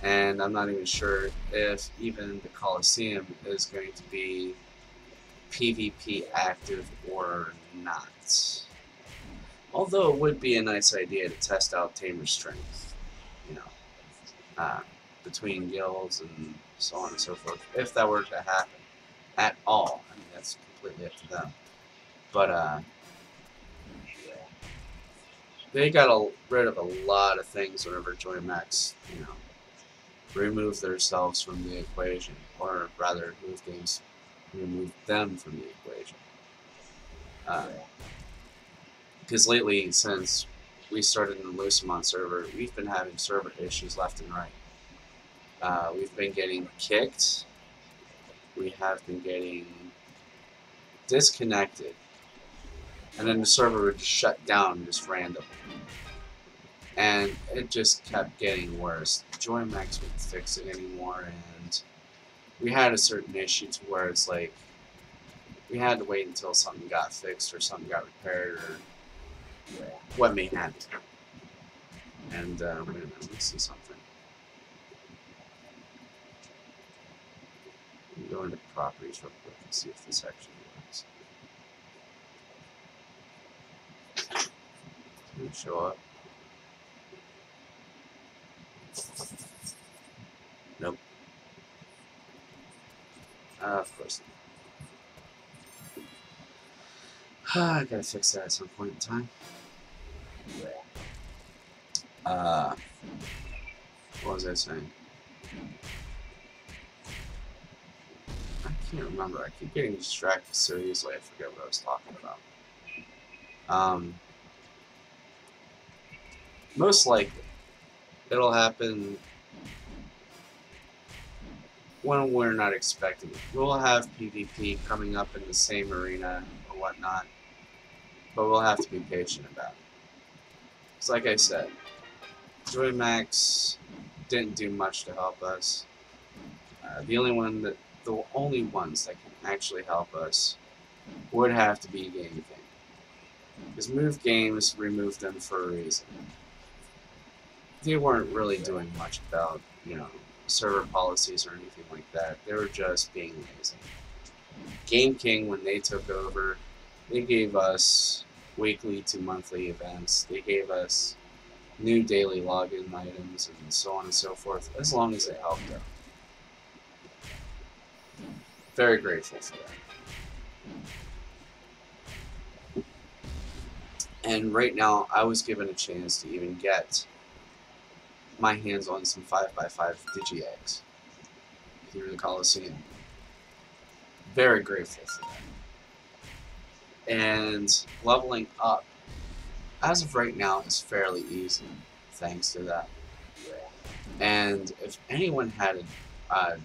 And I'm not even sure if even the Coliseum is going to be PvP active or not. Although it would be a nice idea to test out Tamer strength, between guilds and so on and so forth, if that were to happen at all. I mean, that's completely up to them. But they got rid of a lot of things whenever Joy Max, removed themselves from the equation, or rather, removed them from the equation. Because lately, since we started in the Lucimon server, we've been having server issues left and right. We've been getting kicked. We have been getting disconnected. And then the server would just shut down just randomly. And it just kept getting worse. Joy Max wouldn't fix it anymore, and we had a certain issue to where it's like we had to wait until something got fixed or something got repaired or what may happen. And wait a minute, let me see something. Let me go into properties real quick and see if this actually works. It's gonna show up. Nope. Of course not. I gotta fix that at some point in time. What was I saying? I can't remember. I keep getting distracted so easily. I forget what I was talking about. Most likely, it'll happen when we're not expecting it. We'll have PvP coming up in the same arena or whatnot, but we'll have to be patient about it. Because like I said, Joy Max didn't do much to help us. The only ones that can actually help us would have to be Game King. Because Move Games removed them for a reason. They weren't really doing much about, server policies or anything like that. They were just being lazy. Game King, when they took over, they gave us weekly to monthly events. They gave us new daily login items and so on and so forth, as long as it helped out. Very grateful for that. And right now, I was given a chance to even get my hands on some 5x5 Digi-Eggs through the Coliseum. Very grateful for that. And leveling up, as of right now, is fairly easy, thanks to that. And if anyone had a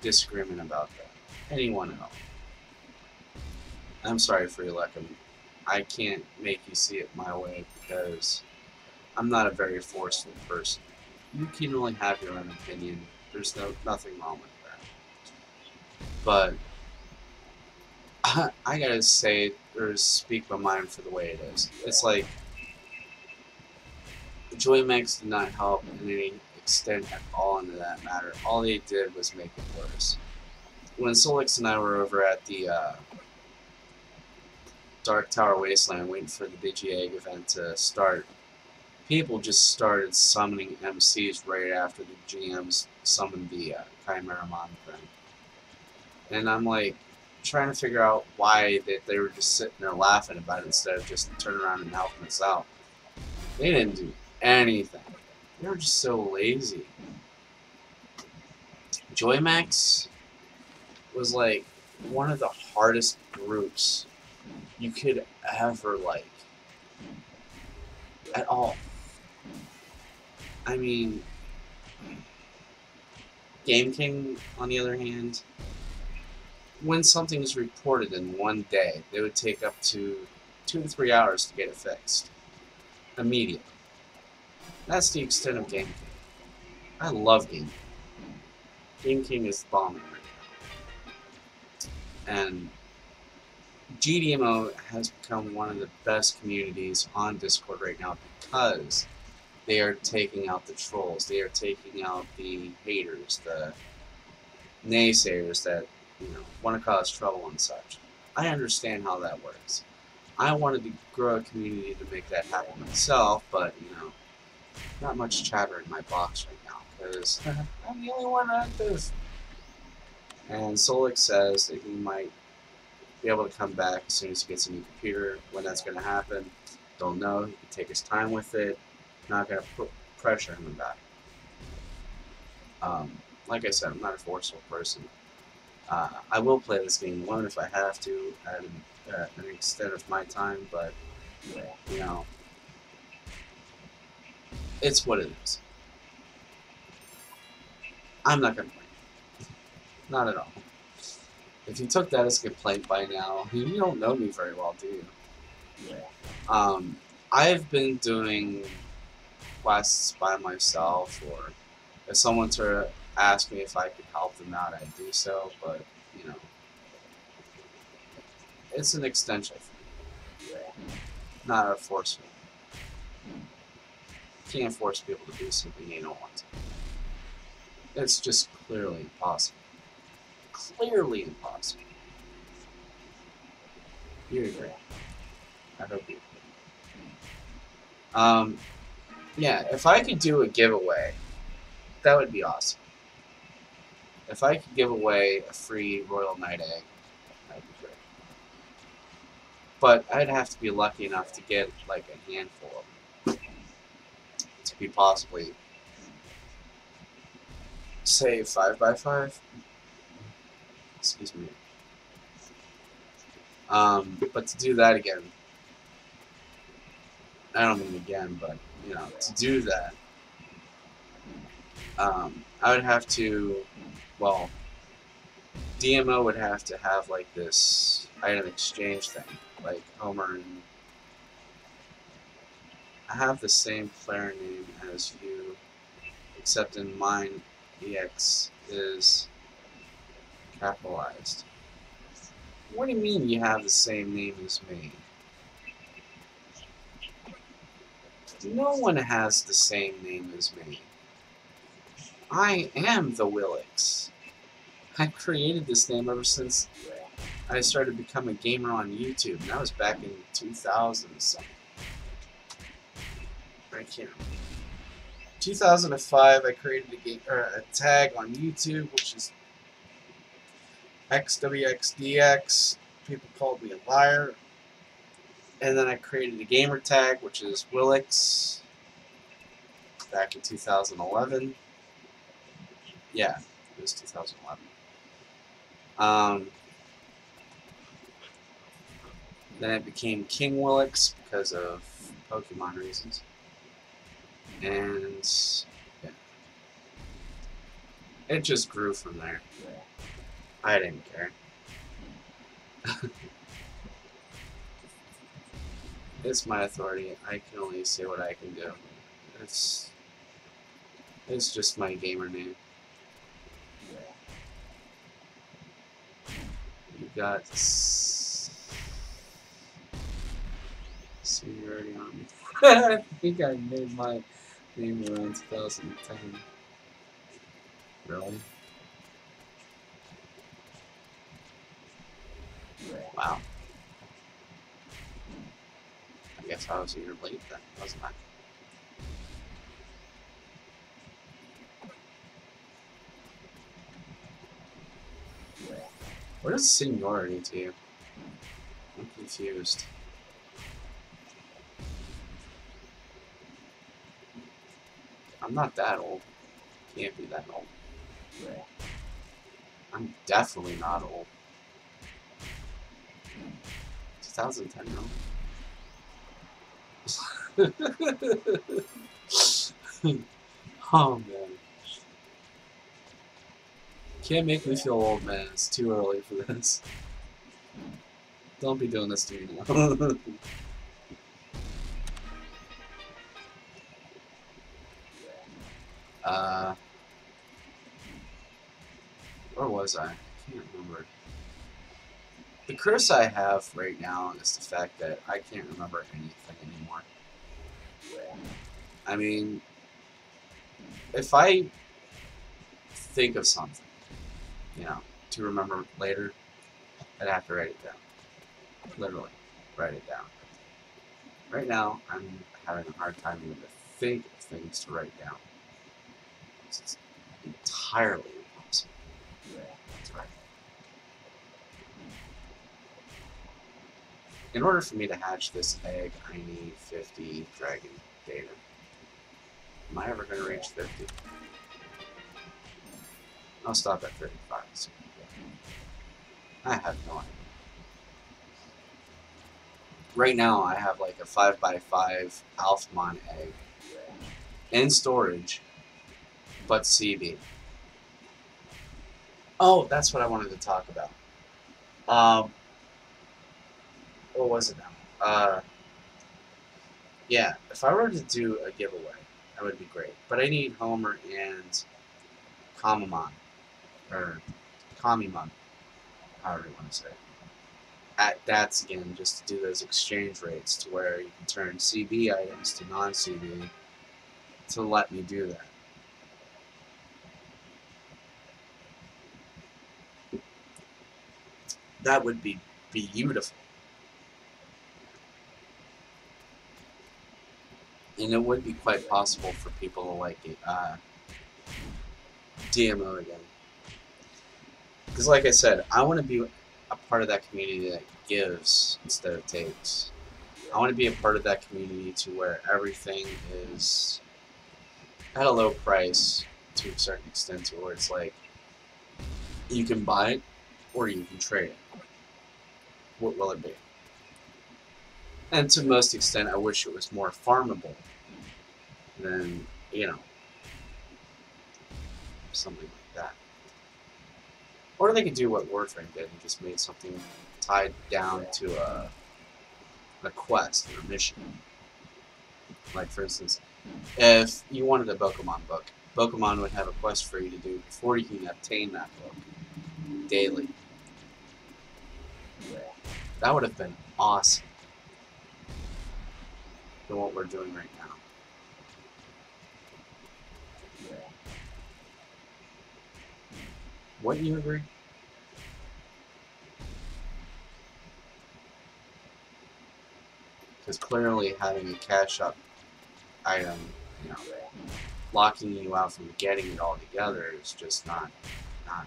disagreement about that, anyone at all, I'm sorry for your lack of. I can't make you see it my way because I'm not a very forceful person. You can only have your own opinion. There's nothing wrong with that. But I gotta say, or speak my mind for the way it is. It's like Joymax did not help in any extent at all into that matter. All they did was make it worse. When Solix and I were over at the Dark Tower Wasteland waiting for the Digi-Egg event to start, people just started summoning MCs right after the GMs summoned the Chimeramon thing. And I'm like, trying to figure out why they were just sitting there laughing about it instead of just turning around and helping us out. They didn't do anything. They were just so lazy. Joymax was like one of the hardest groups you could ever like at all. I mean, Game King, on the other hand, when something is reported in one day, they would take up to 2 to 3 hours to get it fixed. Immediately. That's the extent of Game King. I love Game King. Game King is bombing right now. And GDMO has become one of the best communities on Discord right now because they are taking out the trolls. They are taking out the haters, the naysayers that want to cause trouble and such. I understand how that works. I wanted to grow a community to make that happen myself, but not much chatter in my box right now because I'm the only one active. And Solix says that he might be able to come back as soon as he gets a new computer. When that's going to happen, don't know. He can take his time with it. Not going to put pressure him about it. Like I said, I'm not a forceful person. I will play this game alone if I have to at an extent of my time, but it's what it is. I'm not gonna play. Not at all. If you took that as a complaint by now, you don't know me very well, do you? I've been doing quests by myself, or if someone were to ask me if I could help them out, I'd do so, but, it's an extension thing, not a forceful. You can't force people to do something they don't want to. It's just clearly impossible. Clearly impossible. You agree. I hope you agree. Yeah, if I could do a giveaway, that would be awesome. If I could give away a free Royal Night Egg, that would be great. But I'd have to be lucky enough to get like a handful of them to be possibly, say, 5x5. Excuse me. But to do that again, I don't mean again, but to do that, I would have to, well, DMO would have to have like this item exchange thing, like Homer and I have the same player name as you, except in mine, EX is capitalized. What do you mean you have the same name as me? No one has the same name as me. I am the Willix. I've created this name ever since I started becoming a gamer on YouTube, and that was back in 2000 something. I can't remember. 2005, I created a tag on YouTube, which is XWXDX. People called me a liar. And then I created a gamer tag, which is Willix, back in 2011. Yeah, it was 2011. Then it became King Willix because of Pokemon reasons. And yeah, it just grew from there. I didn't care. It's my authority. I can only say what I can do. It's just my gamer name. You got seniority on me. I think I made my name around 2010. Really? Wow. I guess I was a year late then, wasn't I? What is seniority to you? I'm confused. I'm not that old. Can't be that old. I'm definitely not old. 2010, no. Oh man. Can't make me feel old, man. It's too early for this. Don't be doing this to me now. Where was I? I can't remember. The curse I have right now is the fact that I can't remember anything anymore. I mean, if I think of something, to remember later, I'd have to write it down. Literally, write it down. Right now, I'm having a hard time even to think of things to write down. It's entirely impossible to write. In order for me to hatch this egg, I need 50 dragon data. Am I ever going to reach 50? I'll stop at 35. So I have no idea. Right now, I have like a 5x5 Alphamon egg in storage, but CB. Oh, that's what I wanted to talk about. What was it now? Yeah, if I were to do a giveaway, that would be great. But I need Homer and Kamamon, or Kamimon, however you want to say it. At DATS again, just to do those exchange rates to where you can turn CB items to non-CB to let me do that. That would be beautiful. And it would be quite possible for people to like it, DMO again. Because like I said, I want to be a part of that community that gives instead of takes. I want to be a part of that community to where everything is at a low price to a certain extent, to where it's like you can buy it or you can trade it. What will it be? And to most extent, I wish it was more farmable than, something like that. Or they could do what Warframe did and just made something tied down to a quest or a mission. Like, for instance, if you wanted a Pokemon book, Pokemon would have a quest for you to do before you can obtain that book daily. That would have been awesome for what we're doing right now. Wouldn't you agree? Because clearly having a cash up item, you know, locking you out from getting it all together is just not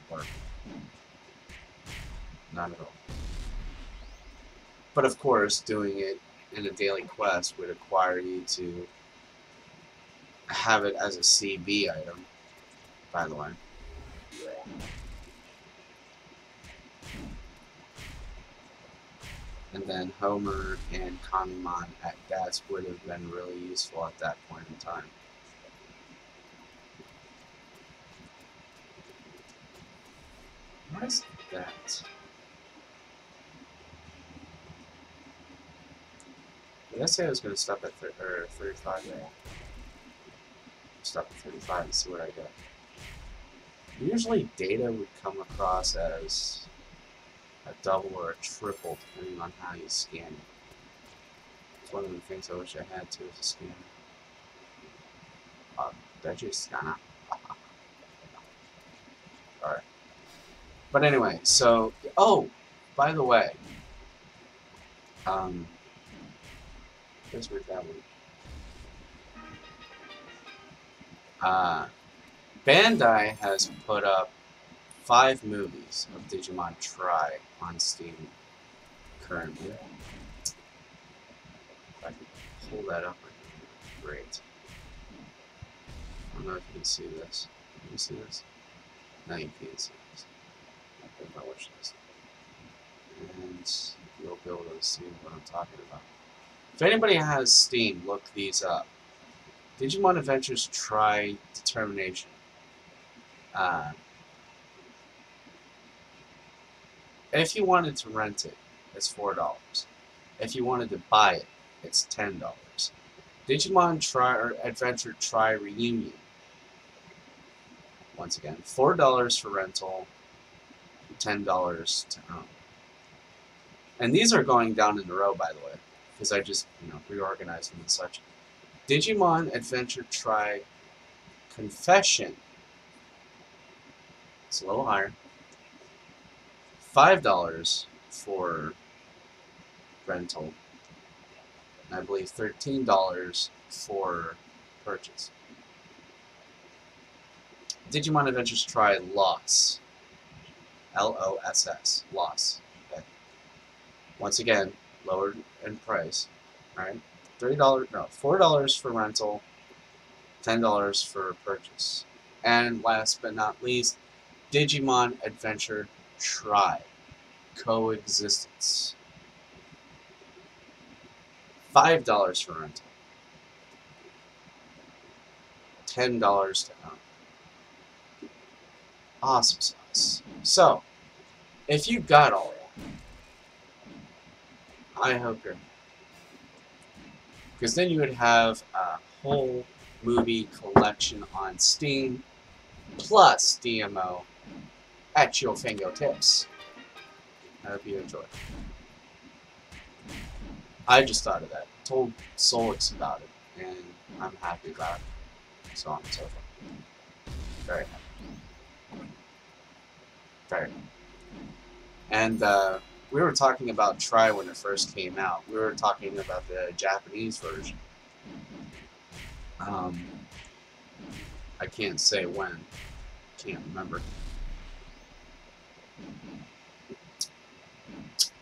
working. Not at all. But of course, doing it in a daily quest would require you to have it as a CB item, by the way. And then Homer and Kanumon at best would have been really useful at that point in time. What is that? Did I say I was going to stop at 35? Stop at 35 and see what I get. Usually data would come across as a double or a triple depending on how you scan it. It's one of the things I wish I had too as a scanner. Scanner. Alright. But anyway, so, oh, by the way, here's where that one. Bandai has put up 5 movies of Digimon Tri on Steam currently. If I can pull that up, great. I don't know if you can see this. Can you see this? No, you can't see this. I'll put my wish list. And you'll be able to see what I'm talking about. If anybody has Steam, look these up. Digimon Adventures Tri Determination. If you wanted to rent it, it's $4. If you wanted to buy it, it's $10. Digimon Adventure Tri Reunion. Once again, $4 for rental, $10 to own. And these are going down in a row, by the way, because I just reorganized them and such. Digimon Adventure Tri Confession. It's a little higher. $5 for rental. And I believe $13 for purchase. Digimon Adventures Tri Loss. L-O-S-S. Loss. Okay. Once again, lowered in price. Alright? $4 for rental, $10 for purchase. And last but not least, Digimon Adventure Tri Coexistence. $5 for rental, $10 to own. Awesome sauce. So, if you got all that, I hope you're, because then you would have a whole movie collection on Steam, plus DMO at your fingertips. I hope you enjoy. I just thought of that. Told Solix about it, and I'm happy about it. So on and so forth. Very happy. Very happy. And we were talking about Tri when it first came out. We were talking about the Japanese version. I can't say when. Can't remember.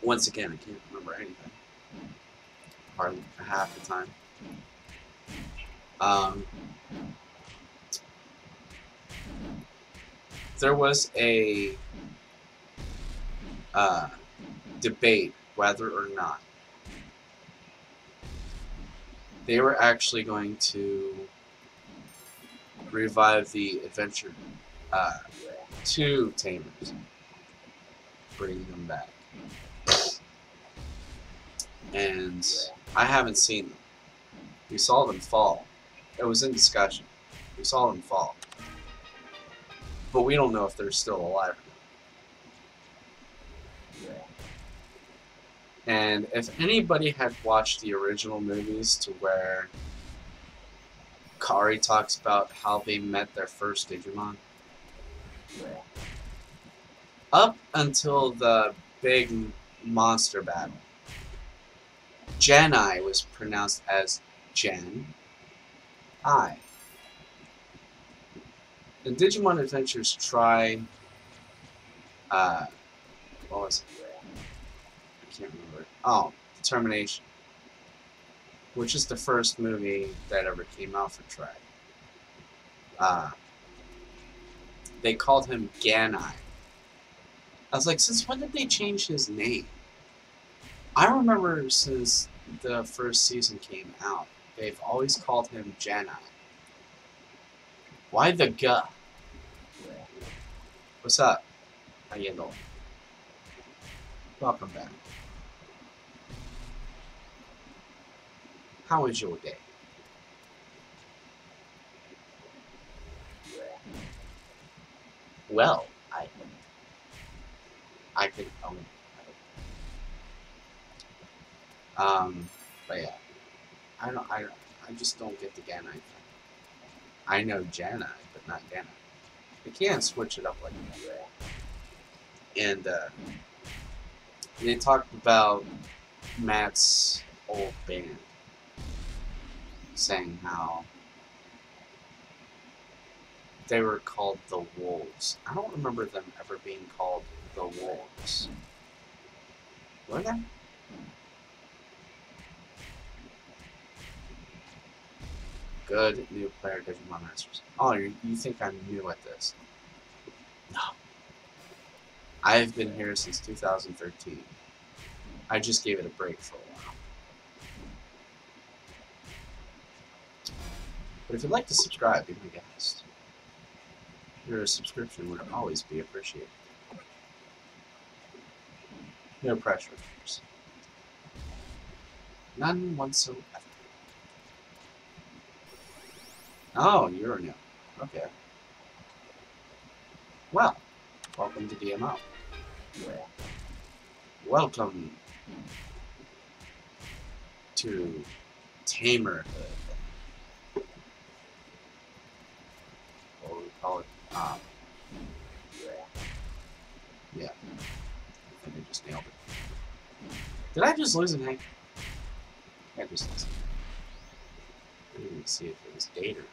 Once again, I can't remember anything. Hardly half the time. There was a debate whether or not they were actually going to revive the Adventure 2 Tamers, bring them back. And I haven't seen them. We saw them fall. It was in discussion. We saw them fall. But we don't know if they're still alive or not. And if anybody had watched the original movies to where Kari talks about how they met their first Digimon, up until the big monster battle, Genai was pronounced as Gen I. In Digimon Adventures Try, what was it? I can't remember. Oh, Determination, which is the first movie that ever came out for Try. They called him Ganai. I was like, since when did they change his name? I remember since the first season came out, they've always called him Janai. Why the guh? What's up? How you doing? Welcome back. How was your day? Well, I could but yeah, I just don't get the Ganai thing. I know Janai, but not Ganai. They can't switch it up like that. And they talked about Matt's old band, saying how they were called the Wolves. I don't remember them ever being called the Wolves. Were they? Good new player, Digimon Masters. Oh, you think I'm new at this? No. I've been here since 2013. I just gave it a break for a while. But if you'd like to subscribe, be my guest. Your subscription would always be appreciated. No pressure, of course. None whatsoever. Oh, you're new. Okay. Well, welcome to DMO. Welcome to Tamerhood. What would we call it? Yeah. I think I just nailed it. Did I just lose an egg? I just lost it. I didn't even see if it was data or not.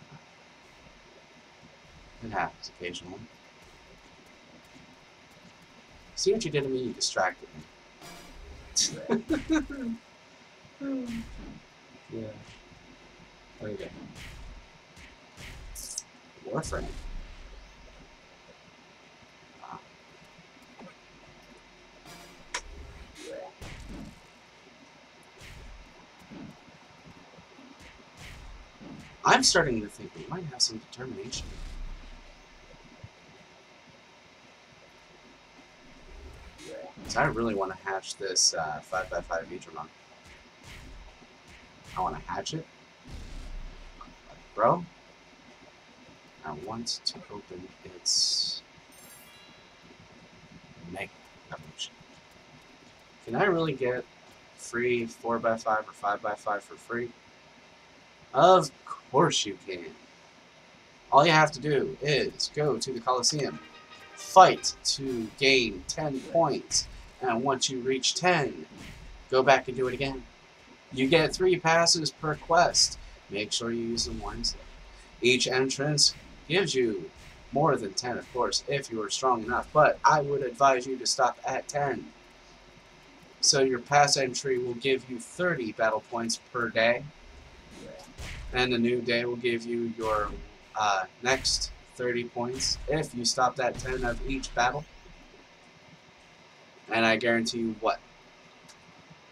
It happens occasionally. See what you did to me? You distracted me. Yeah. Okay. Warframe. Wow. I'm starting to think we might have some determination. So I really want to hatch this 5x5 Veedramon. I want to hatch it. Bro, I want to open its Mega Evolution. Can I really get free 4x5 or 5x5 for free? Of course you can. All you have to do is go to the Coliseum, fight to gain 10 points, and once you reach 10, go back and do it again. You get 3 passes per quest. Make sure you use them wisely. Each entrance gives you more than 10, of course, if you are strong enough, but I would advise you to stop at 10. So your pass entry will give you 30 battle points per day, and the new day will give you your next 30 points if you stopped at 10 of each battle. And I guarantee you what?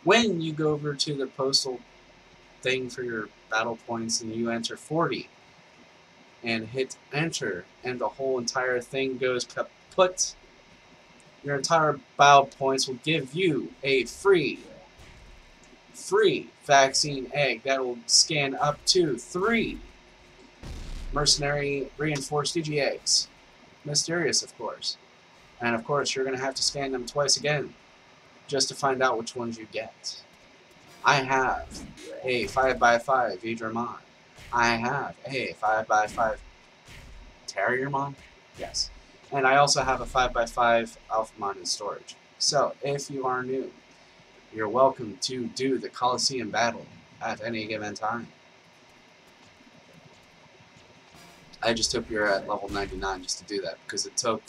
When you go over to the postal thing for your battle points and you enter 40 and hit enter and the whole entire thing goes kaput, your entire battle points will give you a free vaccine egg that will scan up to 3 mercenary reinforced Digi eggs. Mysterious, of course. And of course, you're going to have to scan them twice again just to find out which ones you get. I have a 5x5 Veedramon. I have a 5x5 Terriermon. Yes. And I also have a 5x5 Alphamon in storage. So, if you are new, You're welcome to do the Colosseum battle at any given time. I just hope you're at level 99 just to do that, because it took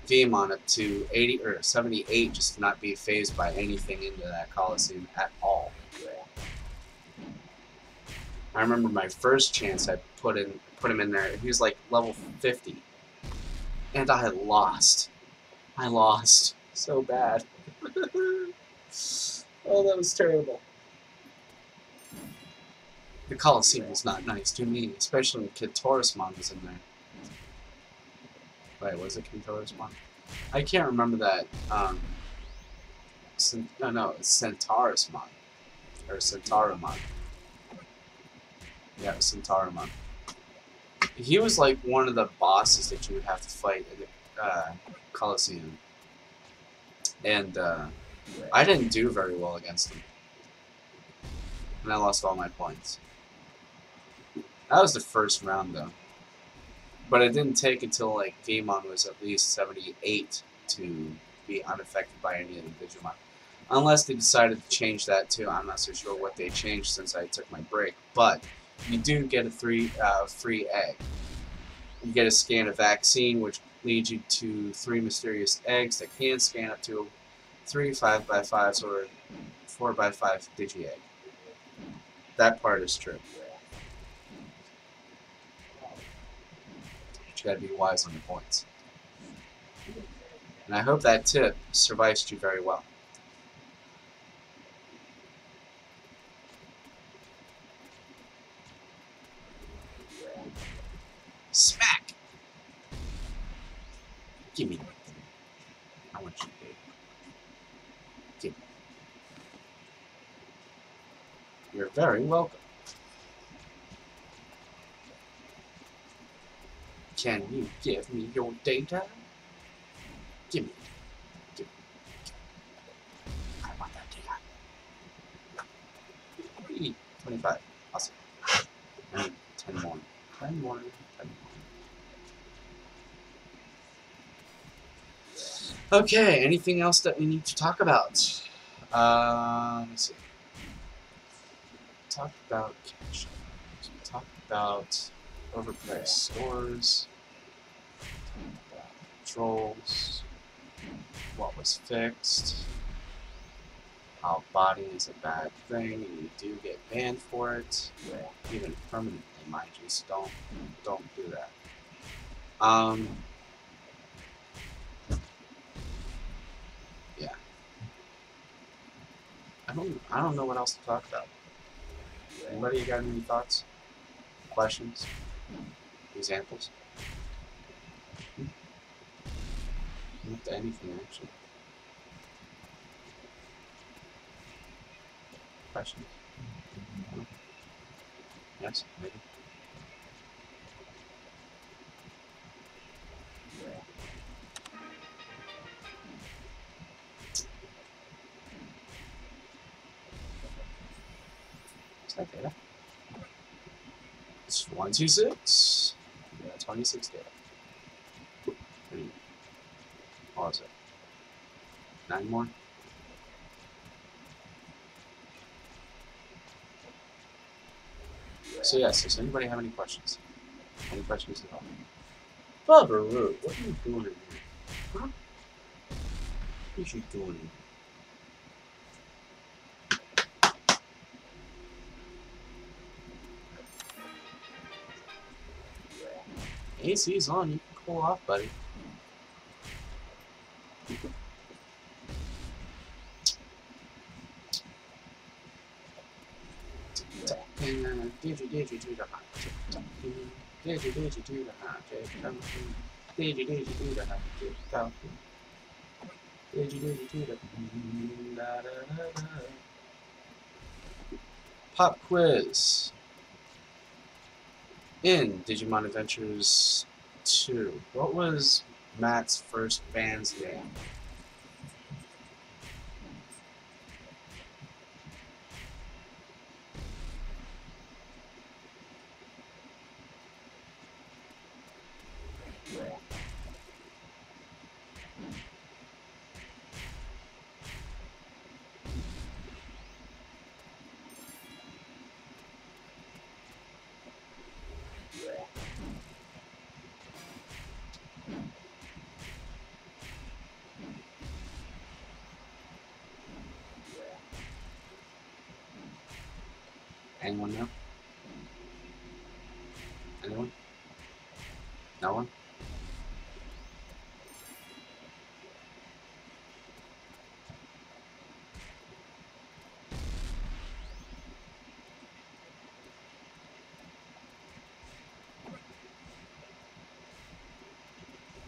Veedramon up to 80 or 78 just to not be phased by anything into that Colosseum at all. I remember my first chance I put him in there. He was like level 50, and I lost. I lost so bad. Oh, that was terrible. The Colosseum was not nice to me, especially when Kid Taurusmon was in there. Wait, was it Kid Taurusmon? I can't remember that. No, it's Centaurusmon. Or Centauramon. Yeah, it was Centauramon. He was like one of the bosses that you would have to fight in the Colosseum. And I didn't do very well against him. And I lost all my points. That was the first round, though. But it didn't take until, like, Digimon was at least 78 to be unaffected by any of the Digimon. Unless they decided to change that, too. I'm not so sure what they changed since I took my break. But you do get a free egg. You get a scan of vaccine, which leads you to 3 mysterious eggs that can scan up to 3 5x5s or 4x5 Digi-Egg. That part is true. But you gotta be wise on your points. And I hope that tip sufficed you very well. Smack! Give me that. I want you to do. Give me. You're very welcome. Can you give me your data? Give me. Give me. I want that data. 25. Awesome. And 10 more. 10 more. 10 more. Okay, anything else that we need to talk about? Let's see. Talk about cash. Talk about overpriced stores. Talk about trolls. What was fixed. How botting is a bad thing and you do get banned for it. Even permanently, mind you, so don't do that. Yeah. I don't know what else to talk about. Anybody got any thoughts? Questions? Examples? Not to anything, actually. Questions? No? Yes? Maybe? What's that data? It's 126. Yeah, 26 data. What was it? 9 more? So yes, does anybody have any questions? Any questions at all? Bubba, what are you doing in here? Huh? What are you doing? AC's on, you can cool off, buddy. Digi do the hot tick tock. Digi do the hot tick tock. Digi do the hot tick tock. Digi do the da da da da. Pop quiz. In Digimon Adventures 2, what was Matt's first band's name? Anyone know? Anyone? No one?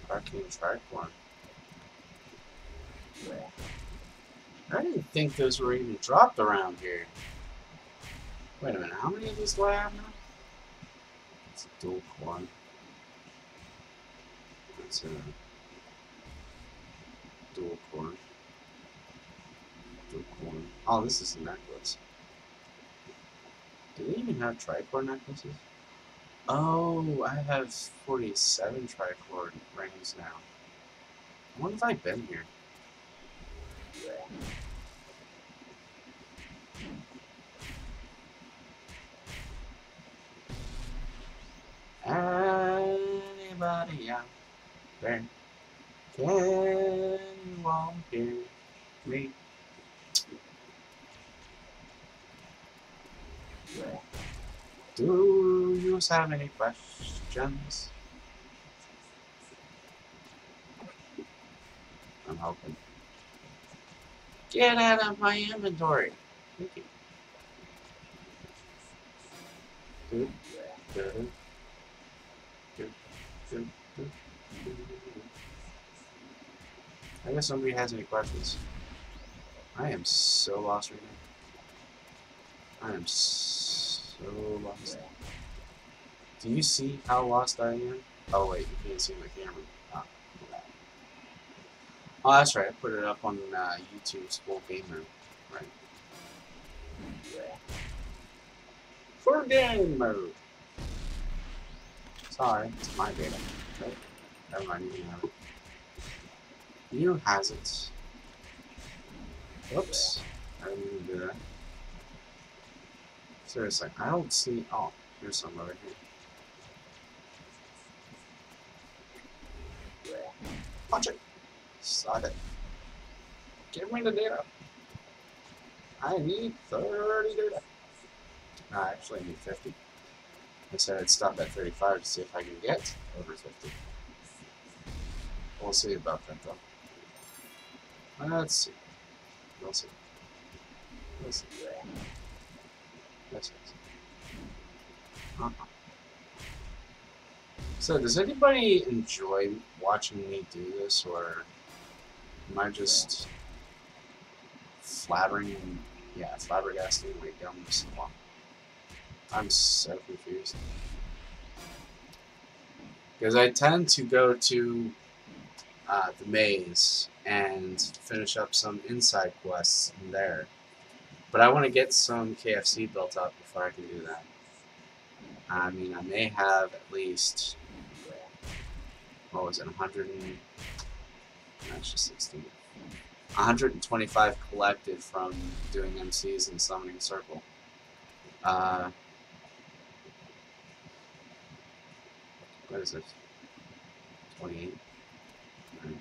Arcane Tricorn. I didn't think those were even dropped around here. Wait a minute, how many of these do I have now? It's a dual corn. It's a dual corn. Dual corn. Oh, this is a necklace. Do they even have tricorn necklaces? Oh, I have 47 tricorn rings now. When have I been here? Anybody out there? Can you all hear me? Do you have any questions? I'm hoping. Get out of my inventory. Thank you. Do, do, do, do, do, do. I guess nobody has any questions. I am so lost right now. I am so lost. Do you see how lost I am? Oh wait, you can't see my camera. Oh, oh that's right. I put it up on YouTube's Full Gamer. Right. For game mode. Sorry, it's my data. Right? Never mind, you have it. You has it. Whoops. I didn't even do that. Seriously, I don't see. Oh, here's some over here. Punch it. Suck it. Give me the data. I need 30 data. No, I actually need 50. I said I'd stop at 35 to see if I can get over 50. We'll see about that though. Let's see. We'll see. We'll see. Yes, yes. So, does anybody enjoy watching me do this, or am I just flabbergasting my gums along? I'm so confused. Because I tend to go to the maze and finish up some inside quests in there. But I want to get some KFC built up before I can do that. I mean, I may have at least, what was it, 100 and, that's just 16. 125 collected from doing MCs and Summoning Circle. What is it? 28? Right.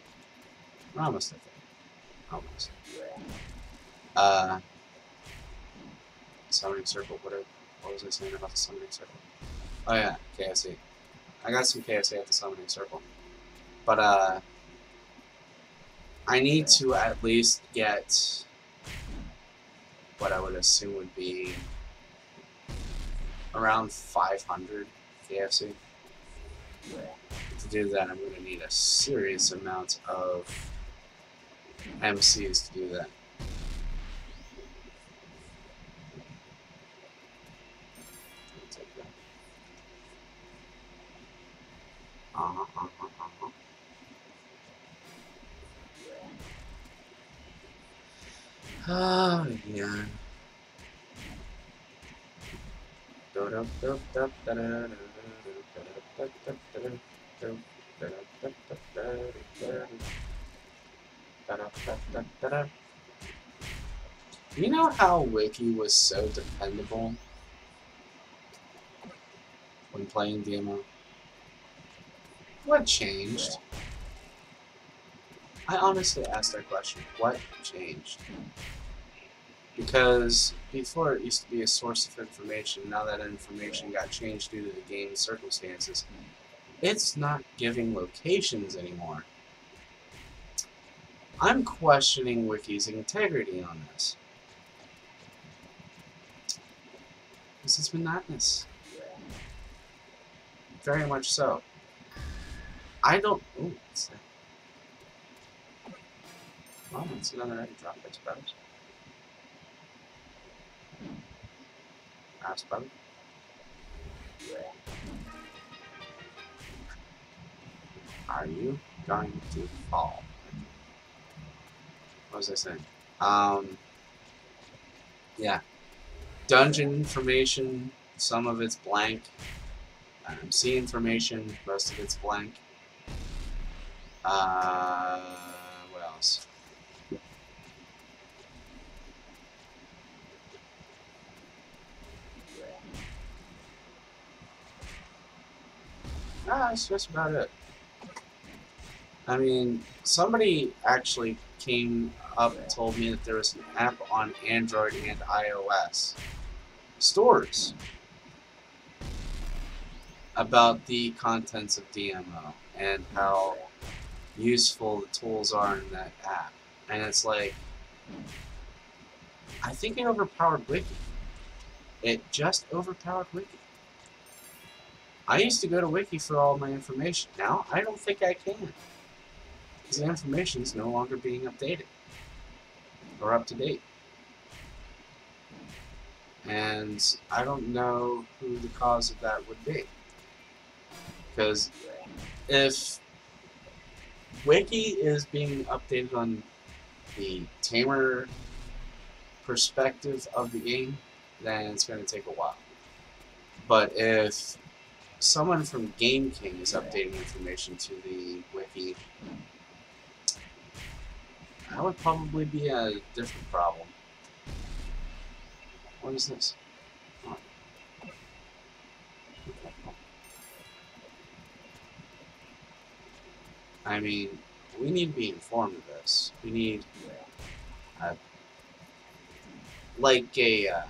We're almost at that. Almost. Summoning Circle, what was I saying about the Summoning Circle? Oh yeah, KFC. I got some KFC at the Summoning Circle. But, I need to at least get what I would assume would be around 500 KFC. To do that, I'm going to need a serious amount of MCs to do that. Oh, yeah. You know how Wiki was so dependable when playing demo? What changed? I honestly asked that question. What changed? Because before it used to be a source of information, now that information got changed due to the game's circumstances, it's not giving locations anymore. I'm questioning Wiki's integrity on this. This is monotonous. Very much so. I don't... Ooh, what's that? Oh, it's another egg drop, I suppose. I suppose. Are you going to fall? What was I saying? Yeah. Dungeon information, some of it's blank. MC information, most of it's blank. What else? That's just about it. I mean, somebody actually came up and told me that there was an app on Android and iOS stores about the contents of DMO and how useful the tools are in that app. And it's like, I think it overpowered Wiki. It just overpowered Wiki. I used to go to Wiki for all my information. Now, I don't think I can. Because the information is no longer being updated. Or up to date. And I don't know who the cause of that would be. Because if Wiki is being updated on the tamer perspective of the game, then it's going to take a while. But if someone from Game King is updating information to the wiki, that would probably be a different problem. What is this? Oh. I mean, we need to be informed of this. We need, like a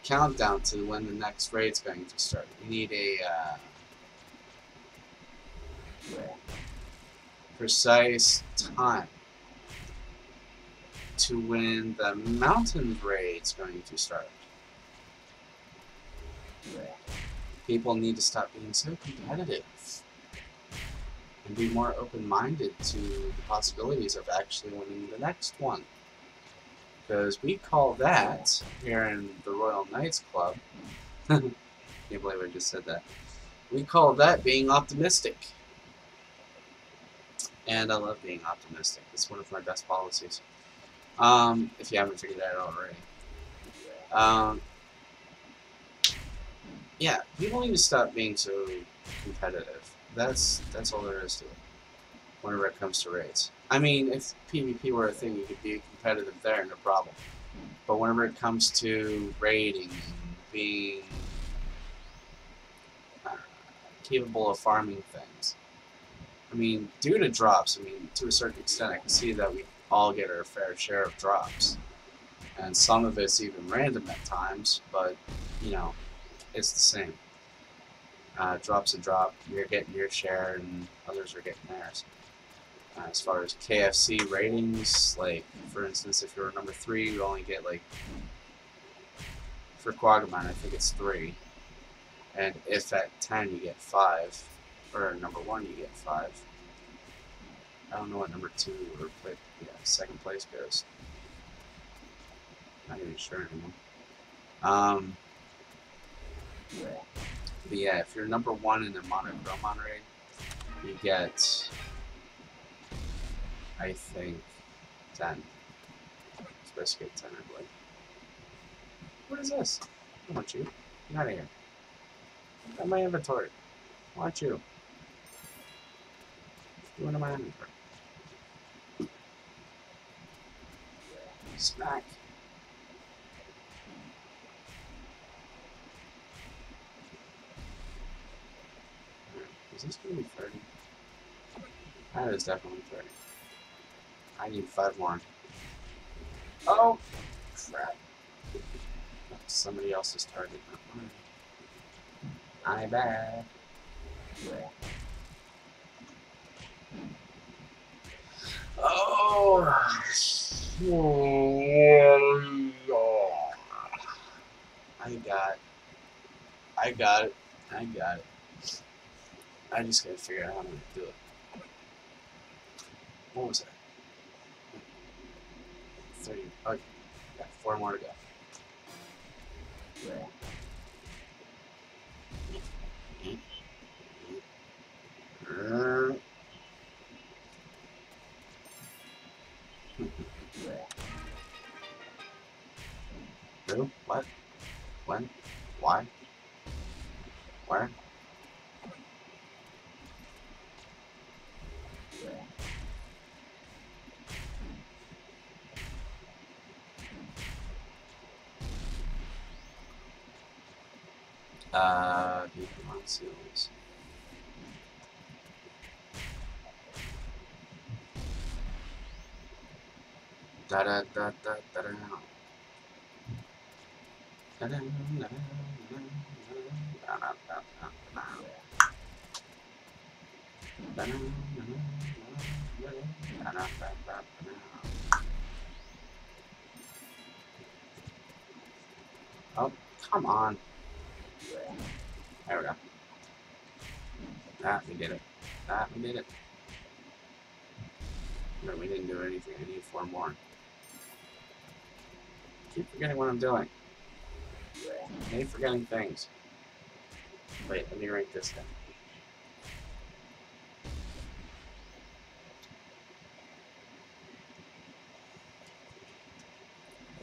countdown to when the next raid's going to start. We need a precise time to when the mountain raid's going to start. People need to stop being so competitive and be more open-minded to the possibilities of actually winning the next one. Because we call that, here in the Royal Knights Club, can't believe I just said that, we call that being optimistic. And I love being optimistic. It's one of my best policies. If you haven't figured that out already. Yeah, people need to stop being so competitive. That's all there is to it. Whenever it comes to raids. I mean, if PvP were a thing, you could be competitive there, no problem. But whenever it comes to raiding and being capable of farming things, I mean, due to drops, I mean, to a certain extent, I can see that we all get our fair share of drops. And some of it's even random at times, but, you know, it's the same. Drop's a drop, you're getting your share, and others are getting theirs. As far as KFC ratings, like, for instance, if you're number 3, you only get, like, for Quagmire, I think it's 3. And if at 10, you get 5. Or number 1, you get 5. I don't know what number 2 or second place goes. Not even sure anymore. But yeah, if you're number 1 in the Monochromon raid, you get, I think, 10. You're supposed to get 10, I believe. What is this? I want you. Get out of here. Look at my inventory. I want you. Go into my inventory. Smack. Is this going to be 30? That is definitely 30. I need 5 more. Oh, crap. Somebody else's target, not mine. I bad. Oh. I got. I got it. I got it. I just gotta figure out how I'm gonna do it. What was that? 30. Okay. Got 4 more to go. Who? What? When? Why? Where? Digimon seals. Da da da da da da. Da da da da da. Oh, come on. There we go. We did it. We did it. No, we didn't do anything. I need 4 more. Keep forgetting what I'm doing. I keep forgetting things. Wait, let me write this down.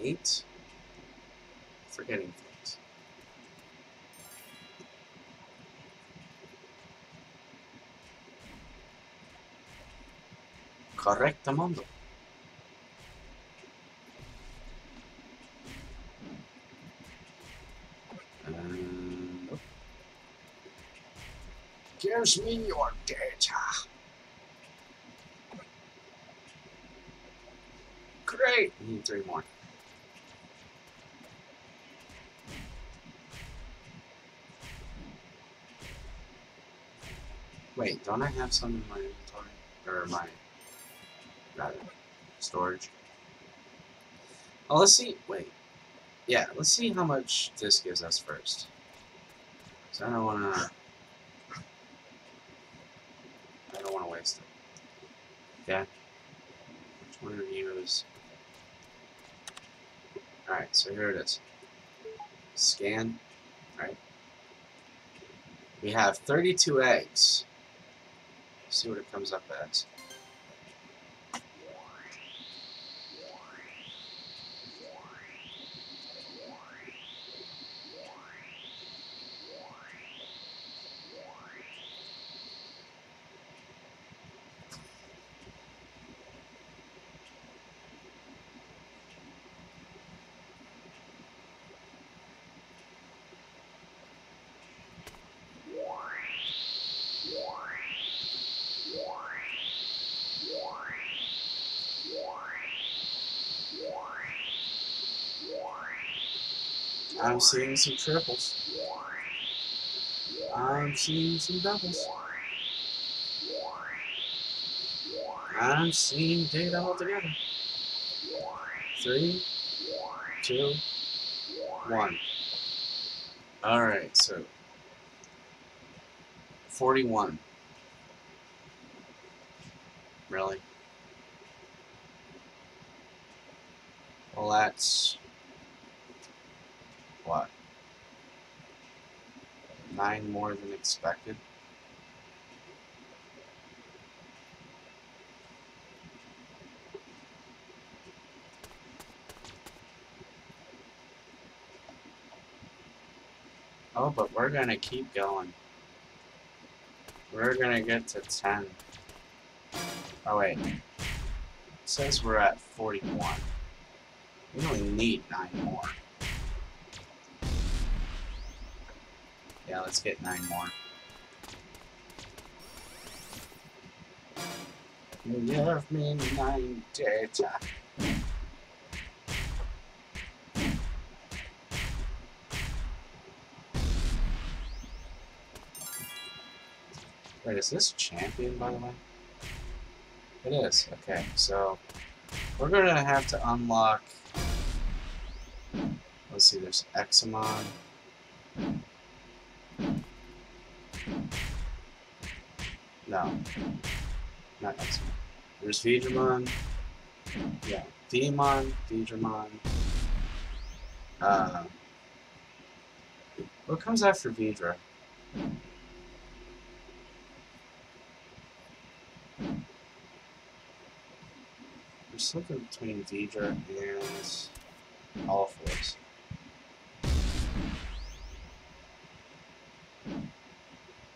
8. Forgetting things. Correctamundo. Give me your data. Great. We need 3 more. Wait, don't I have some in my inventory? Or my storage? Oh, let's see. Wait. Yeah, let's see how much this gives us first. So I don't want to waste it. Okay. Which one of you is? All right. So here it is. Scan. All right. We have 32 eggs. Let's see what it comes up as. I'm seeing some triples. I'm seeing some doubles. I'm seeing data altogether. 3, 2, 1. Alright, so 41. Really? Well, that's what? 9 more than expected. Oh, but we're gonna keep going. We're gonna get to 10. Oh, wait. It says we're at 41. We only need 9 more. Yeah, let's get 9 more. You give me 9 data. Wait, is this champion, by the way? It is. Okay, so we're gonna have to unlock. Let's see. There's Examon. No, not Examon. There's Veedramon. Yeah, Digimon, Veedramon. What comes after Veedra? We're slipping between Veedra and all fours.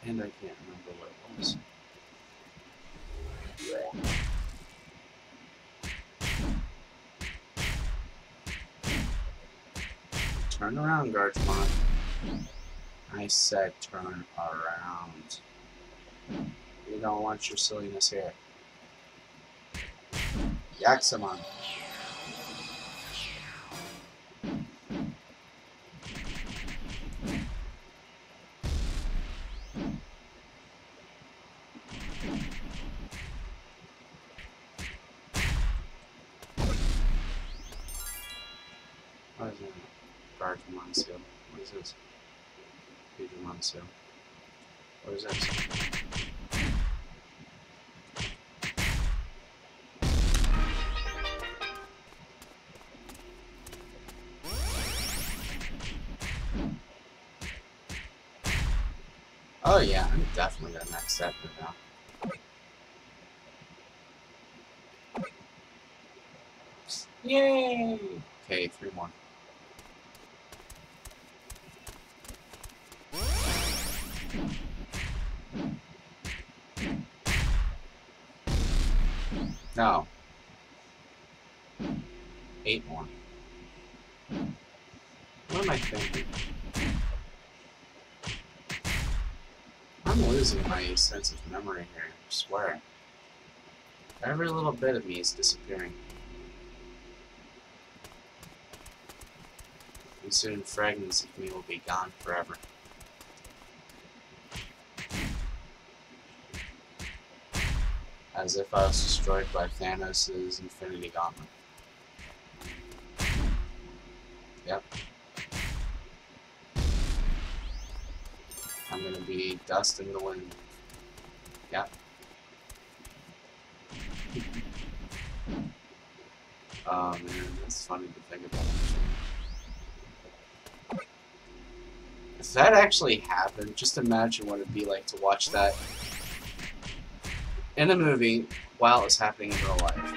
And I can't remember what it was. Turn around, Guardsmon. I said turn around. You don't want your silliness here. Yaxamon. What is that? Guardsmon seal. What is this? Digimon seal. What is this? Oh yeah, I'm definitely gonna max that now. Yay! Okay, 3 more. No. 8 more. What am I thinking? I'm losing my sense of memory here, I swear. Every little bit of me is disappearing. And soon fragments of me will be gone forever. As if I was destroyed by Thanos' Infinity Gauntlet. Yep. I'm gonna be dust in the wind. Yep. Oh man, that's funny to think about. If that actually happened, just imagine what it'd be like to watch that in a movie while it's happening in real life.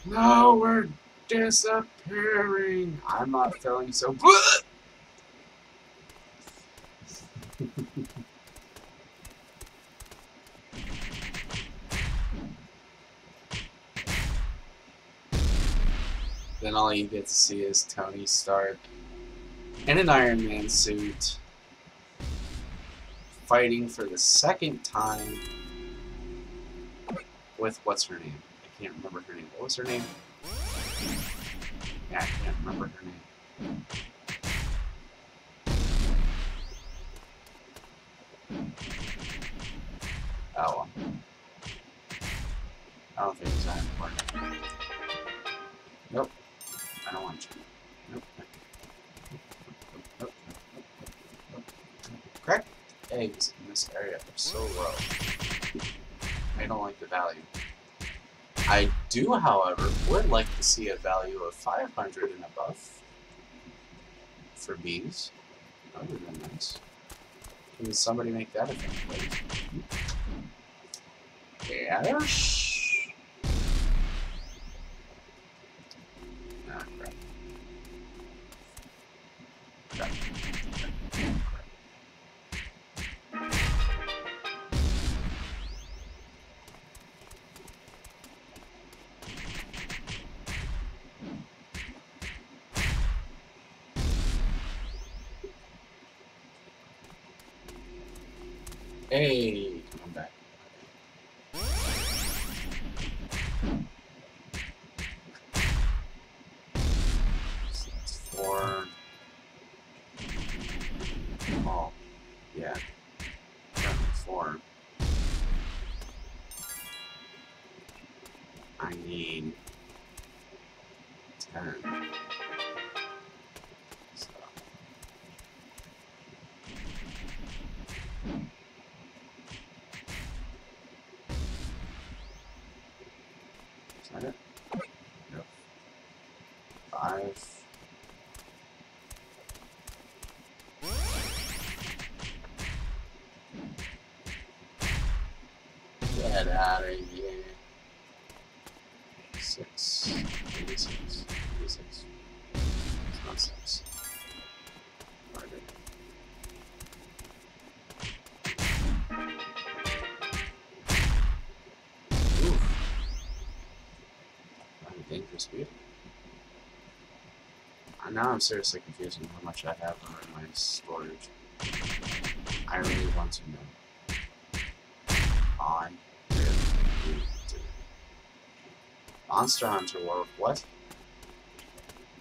No, we're disappearing. I'm not feeling so good. Then all you get to see is Tony Stark in an Iron Man suit fighting for the second time with what's her name? I can't remember her name. What was her name? Yeah, I can't remember her name. Oh well. I don't think it's that important. Nope. I don't want you. Nope. Nope. Cracked eggs in this area are so low. I don't like the value. I do, however, would like to see a value of 500 and above for bees. That would have been nice. Can somebody make that a thing, please? Yes. Ah, crap. Crap. Hey, come back. So that's 4. Oh, yeah. 4. I need 10. So. Is that it? Yep. 5. Get out of here. 6. 86. 86. It's not 6. Right. Oof. I'm a dangerous speed. Now I'm seriously confused on how much I have in my storage. I really want to know. I really do. Monster Hunter World, what?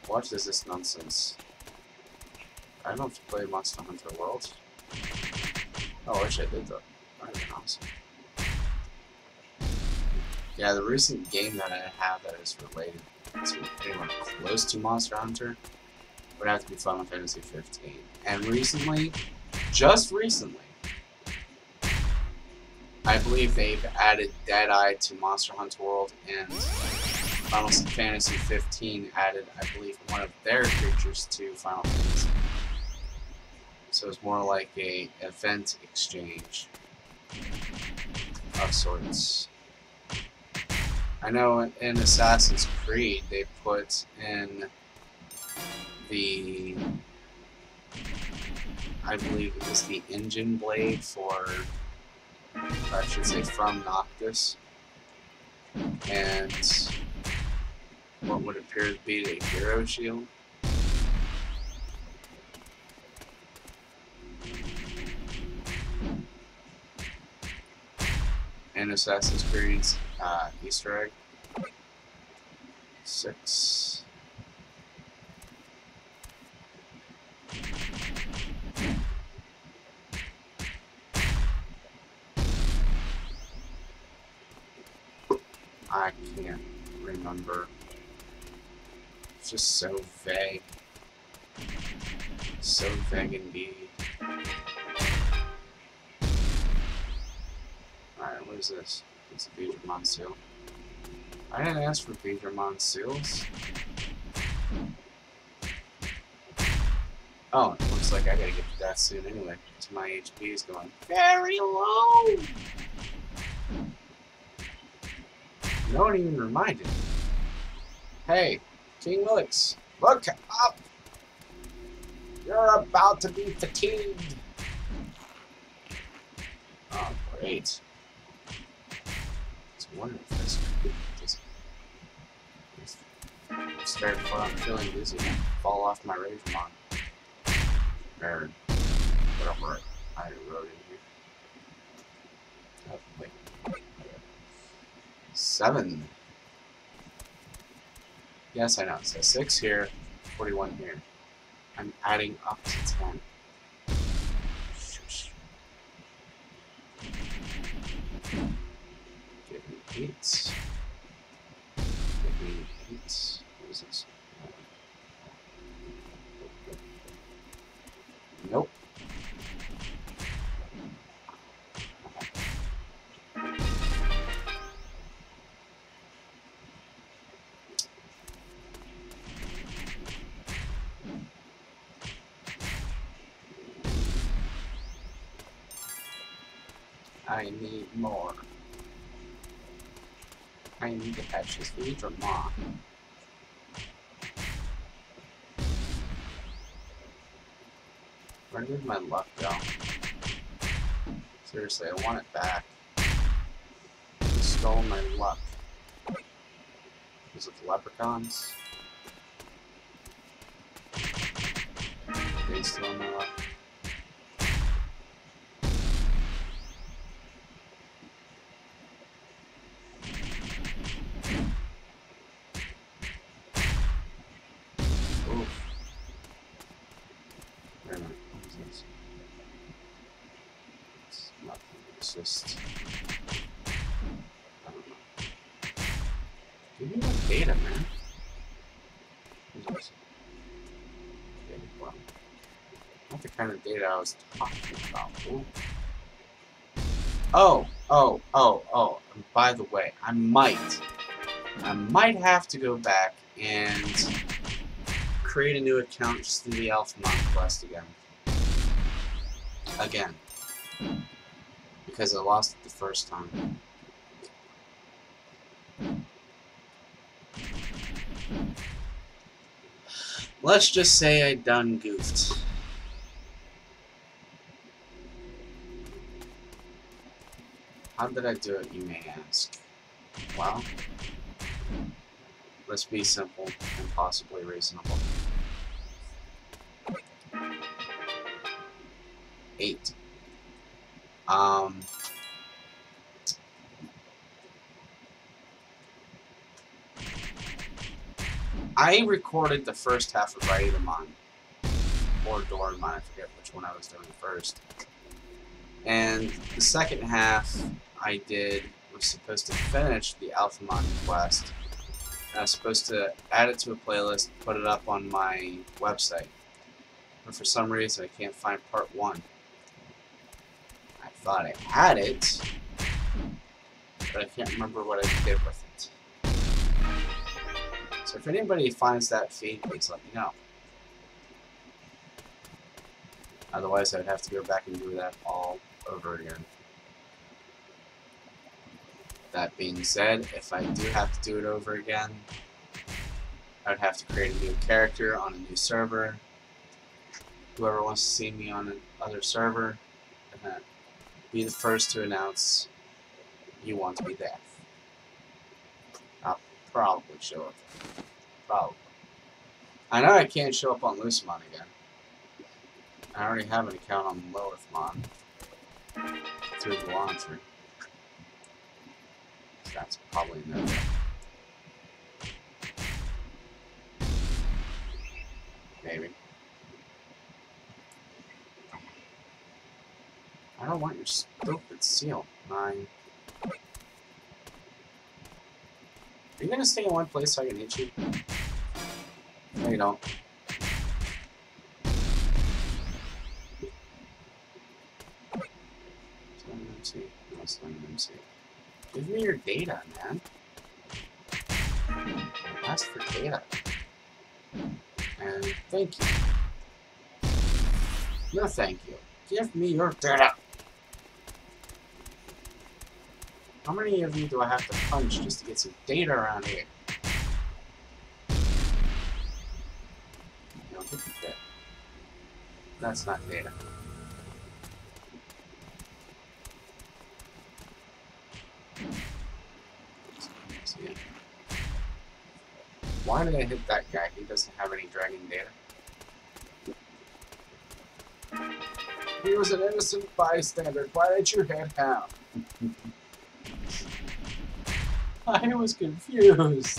What is this nonsense? I don't play Monster Hunter World. Oh, I wish I did though. That would have been awesome. Yeah, the recent game that I have that is related to anyone close to Monster Hunter would have to be Final Fantasy 15. And recently, just recently, I believe they've added Deadeye to Monster Hunter World, and Final Fantasy 15 added, I believe, one of their creatures to Final Fantasy. So it's more like a event exchange of sorts. I know in Assassin's Creed they put in the, I believe it was the engine blade for, or I should say from Noctis, and what would appear to be a hero shield. And Assassin's Creed's Easter egg. 6. I can't remember. It's just so vague. So vague indeed. Alright, what is this? It's a Veedramon seal. I didn't ask for Veedramon seals. Oh, it looks like I gotta get to that soon anyway, because my HP is going very low! No one even reminded me. Hey, King Lux, look up! You're about to be fatigued! Oh, great. It's wonderful. Just very fun. I'm feeling dizzy. Fall off my Veedramon. Or whatever I wrote in here. Oh, wait. 7. Yes, I know. So 6 here, 41 here. I'm adding up to 10. Shush. Give me 8. Give me 8. What is this? Nope. I need more. I need to catch this Veedramon. Where did my luck go? Seriously, I want it back. You stole my luck. Was it the leprechauns? They stole my luck. Just, I don't know. Give me more data, man. Okay, well, not the kind of data I was talking about. Ooh. Oh. And by the way, I might have to go back and create a new account just to do the Alphamon quest again. Because I lost it the first time. Let's just say I done goofed. How did I do it, you may ask? Well, let's be simple and possibly reasonable. 8. I recorded the first half of Veedramon, or Doraemon, I forget which one I was doing first. And the second half I did was supposed to finish the Alphamon quest. And I was supposed to add it to a playlist, put it up on my website. But for some reason I can't find part 1. I thought I had it, but I can't remember what I did with it. So if anybody finds that feed, please let me know. Otherwise, I'd have to go back and do that all over again. That being said, if I do have to do it over again, I would have to create a new character on a new server. Whoever wants to see me on another server, be the first to announce you want to be there. I'll probably show up. Probably. I know I can't show up on Lucemon again. I already have an account on Lilithmon through the launcher. So that's probably no good. Maybe. I don't want your stupid seal. 9. Are you gonna stay in one place so I can hit you? No, you don't. Give me your data, man. Ask for data. And thank you. No thank you. Give me your data. How many of you do I have to punch just to get some data around here? No, get the data. That's not data. Why did I hit that guy? He doesn't have any dragon data. He was an innocent bystander. Why did you hit him? I was confused.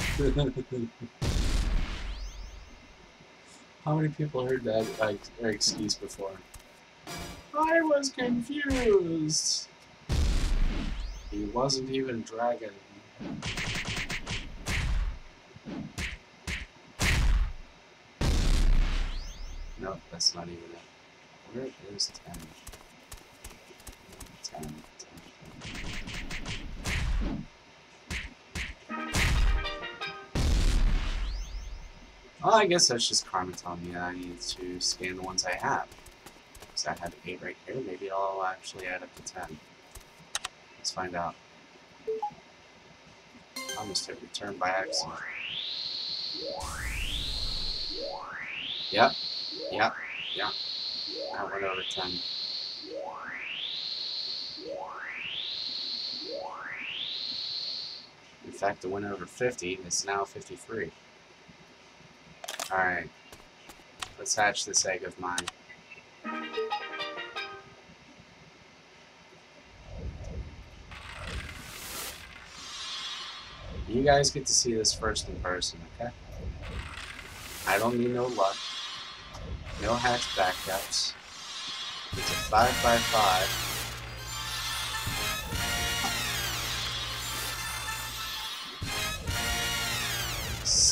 How many people heard that excuse before? I was confused. He wasn't even dragon. Nope, that's not even it. Where is 10? 10. Well, I guess that's just karma telling me that I need to scan the ones I have. Because I have 8 right here, maybe I'll actually add up to 10. Let's find out. I almost hit return by accident. Yep. That went over 10. In fact, it went over 50. It's now 53. Alright. Let's hatch this egg of mine. You guys get to see this first in person, okay? I don't need no luck. No hatch backups. It's a 5x5.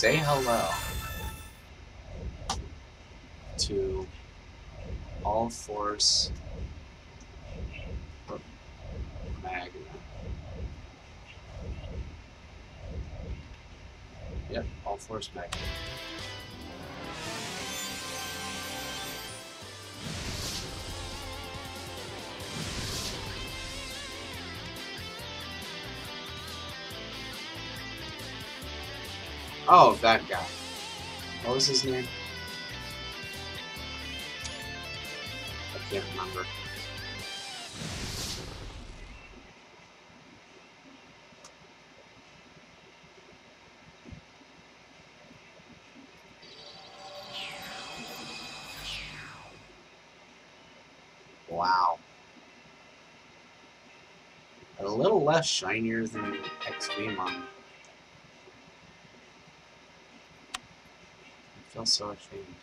say hello to All Force Magna. Yep, All Force Magna. Oh, that guy. What was his name? I can't remember. Wow. A little less shinier than Veedramon. I feel so ashamed.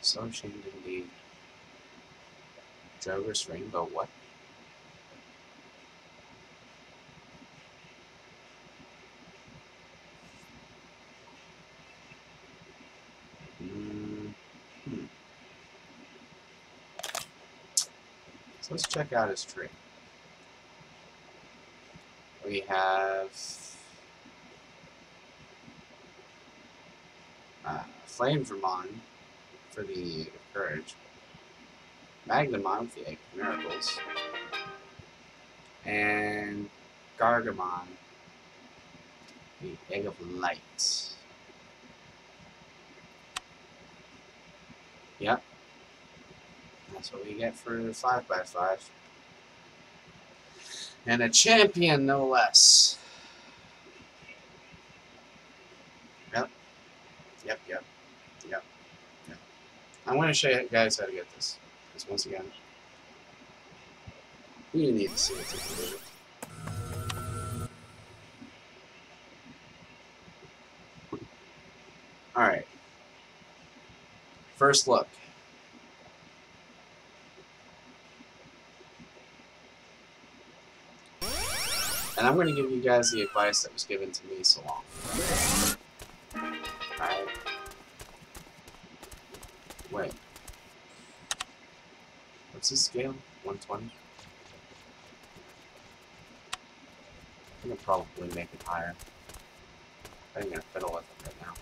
So ashamed indeed. Drover's Rainbow, what? So let's check out his tree. We have Veedramon for the Courage, Magnamon with the Egg of Miracles, and Gargamon, the Egg of Light. Yep, that's what we get for 5x5. And a champion, no less. Yep. I'm going to show you guys how to get this. Because once again, you need to see it to believe it. Alright. First look. And I'm going to give you guys the advice that was given to me so long. Alright. Wait. What's his scale? 120? I can probably make it higher. I'm going to fiddle with it right now.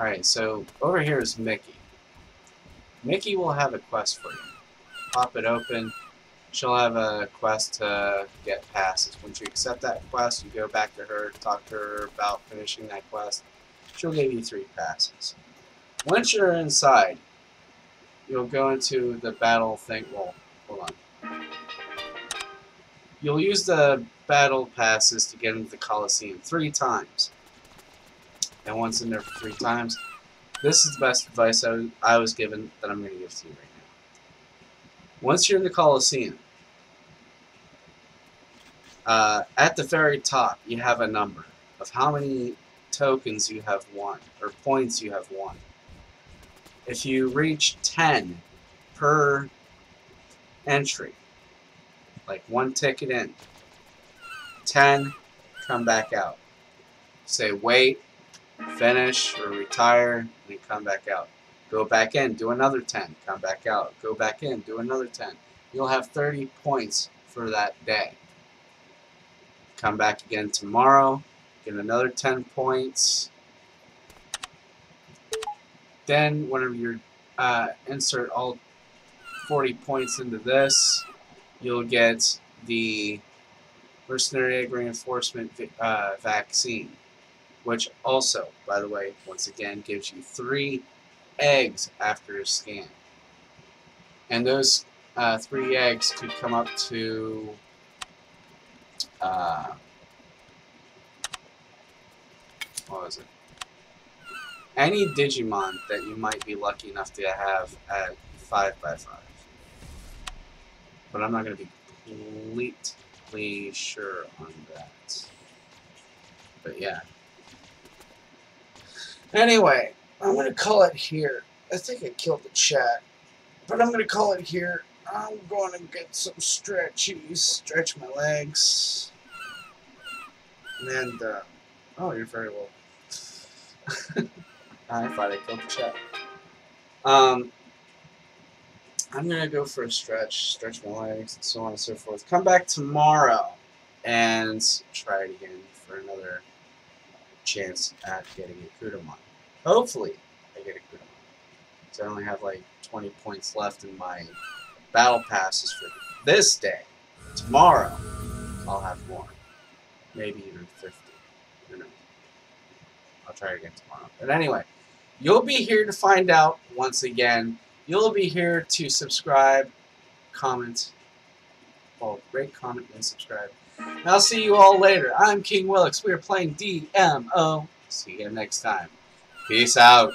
Alright, so over here is Mickey. Mickey will have a quest for you. Pop it open. She'll have a quest to get passes. Once you accept that quest, you go back to her, talk to her about finishing that quest. She'll give you 3 passes. Once you're inside, you'll go into the battle thing. Well, hold on. You'll use the battle passes to get into the Coliseum 3 times. And once in there for 3 times, this is the best advice I was given that I'm going to give to you right now. Once you're in the Coliseum, at the very top, you have a number of how many tokens you have won, or points you have won. If you reach 10 per entry, like 1 ticket in, 10, come back out. Say wait, finish, or retire, and then come back out. Go back in, do another 10, come back out. Go back in, do another 10. You'll have 30 points for that day. Come back again tomorrow, get another 10 points. Then, whenever you insert all 40 points into this, you'll get the Mercenary Egg Reinforcement vaccine, which also, by the way, once again, gives you 3 eggs after a scan. And those 3 eggs could come up to what was it? Any Digimon that you might be lucky enough to have at 5x5. But I'm not going to be completely sure on that. But yeah. Anyway, I'm going to call it here. I think I killed the chat. But I'm going to call it here. I'm going to get some stretchies. Stretch my legs. And, oh, you're very welcome. I thought I killed the chat. I'm gonna go for a stretch my legs, and so on and so forth. Come back tomorrow and try it again for another chance at getting a Veedramon. Hopefully, I get a Veedramon. So I only have like 20 points left in my battle passes for this day. Tomorrow, I'll have more. Maybe even 50. Who knows? I'll try it again tomorrow. But anyway, you'll be here to find out once again. You'll be here to subscribe, comment, rate, comment, and subscribe. And I'll see you all later. I'm King Willix. We are playing DMO. See you next time. Peace out.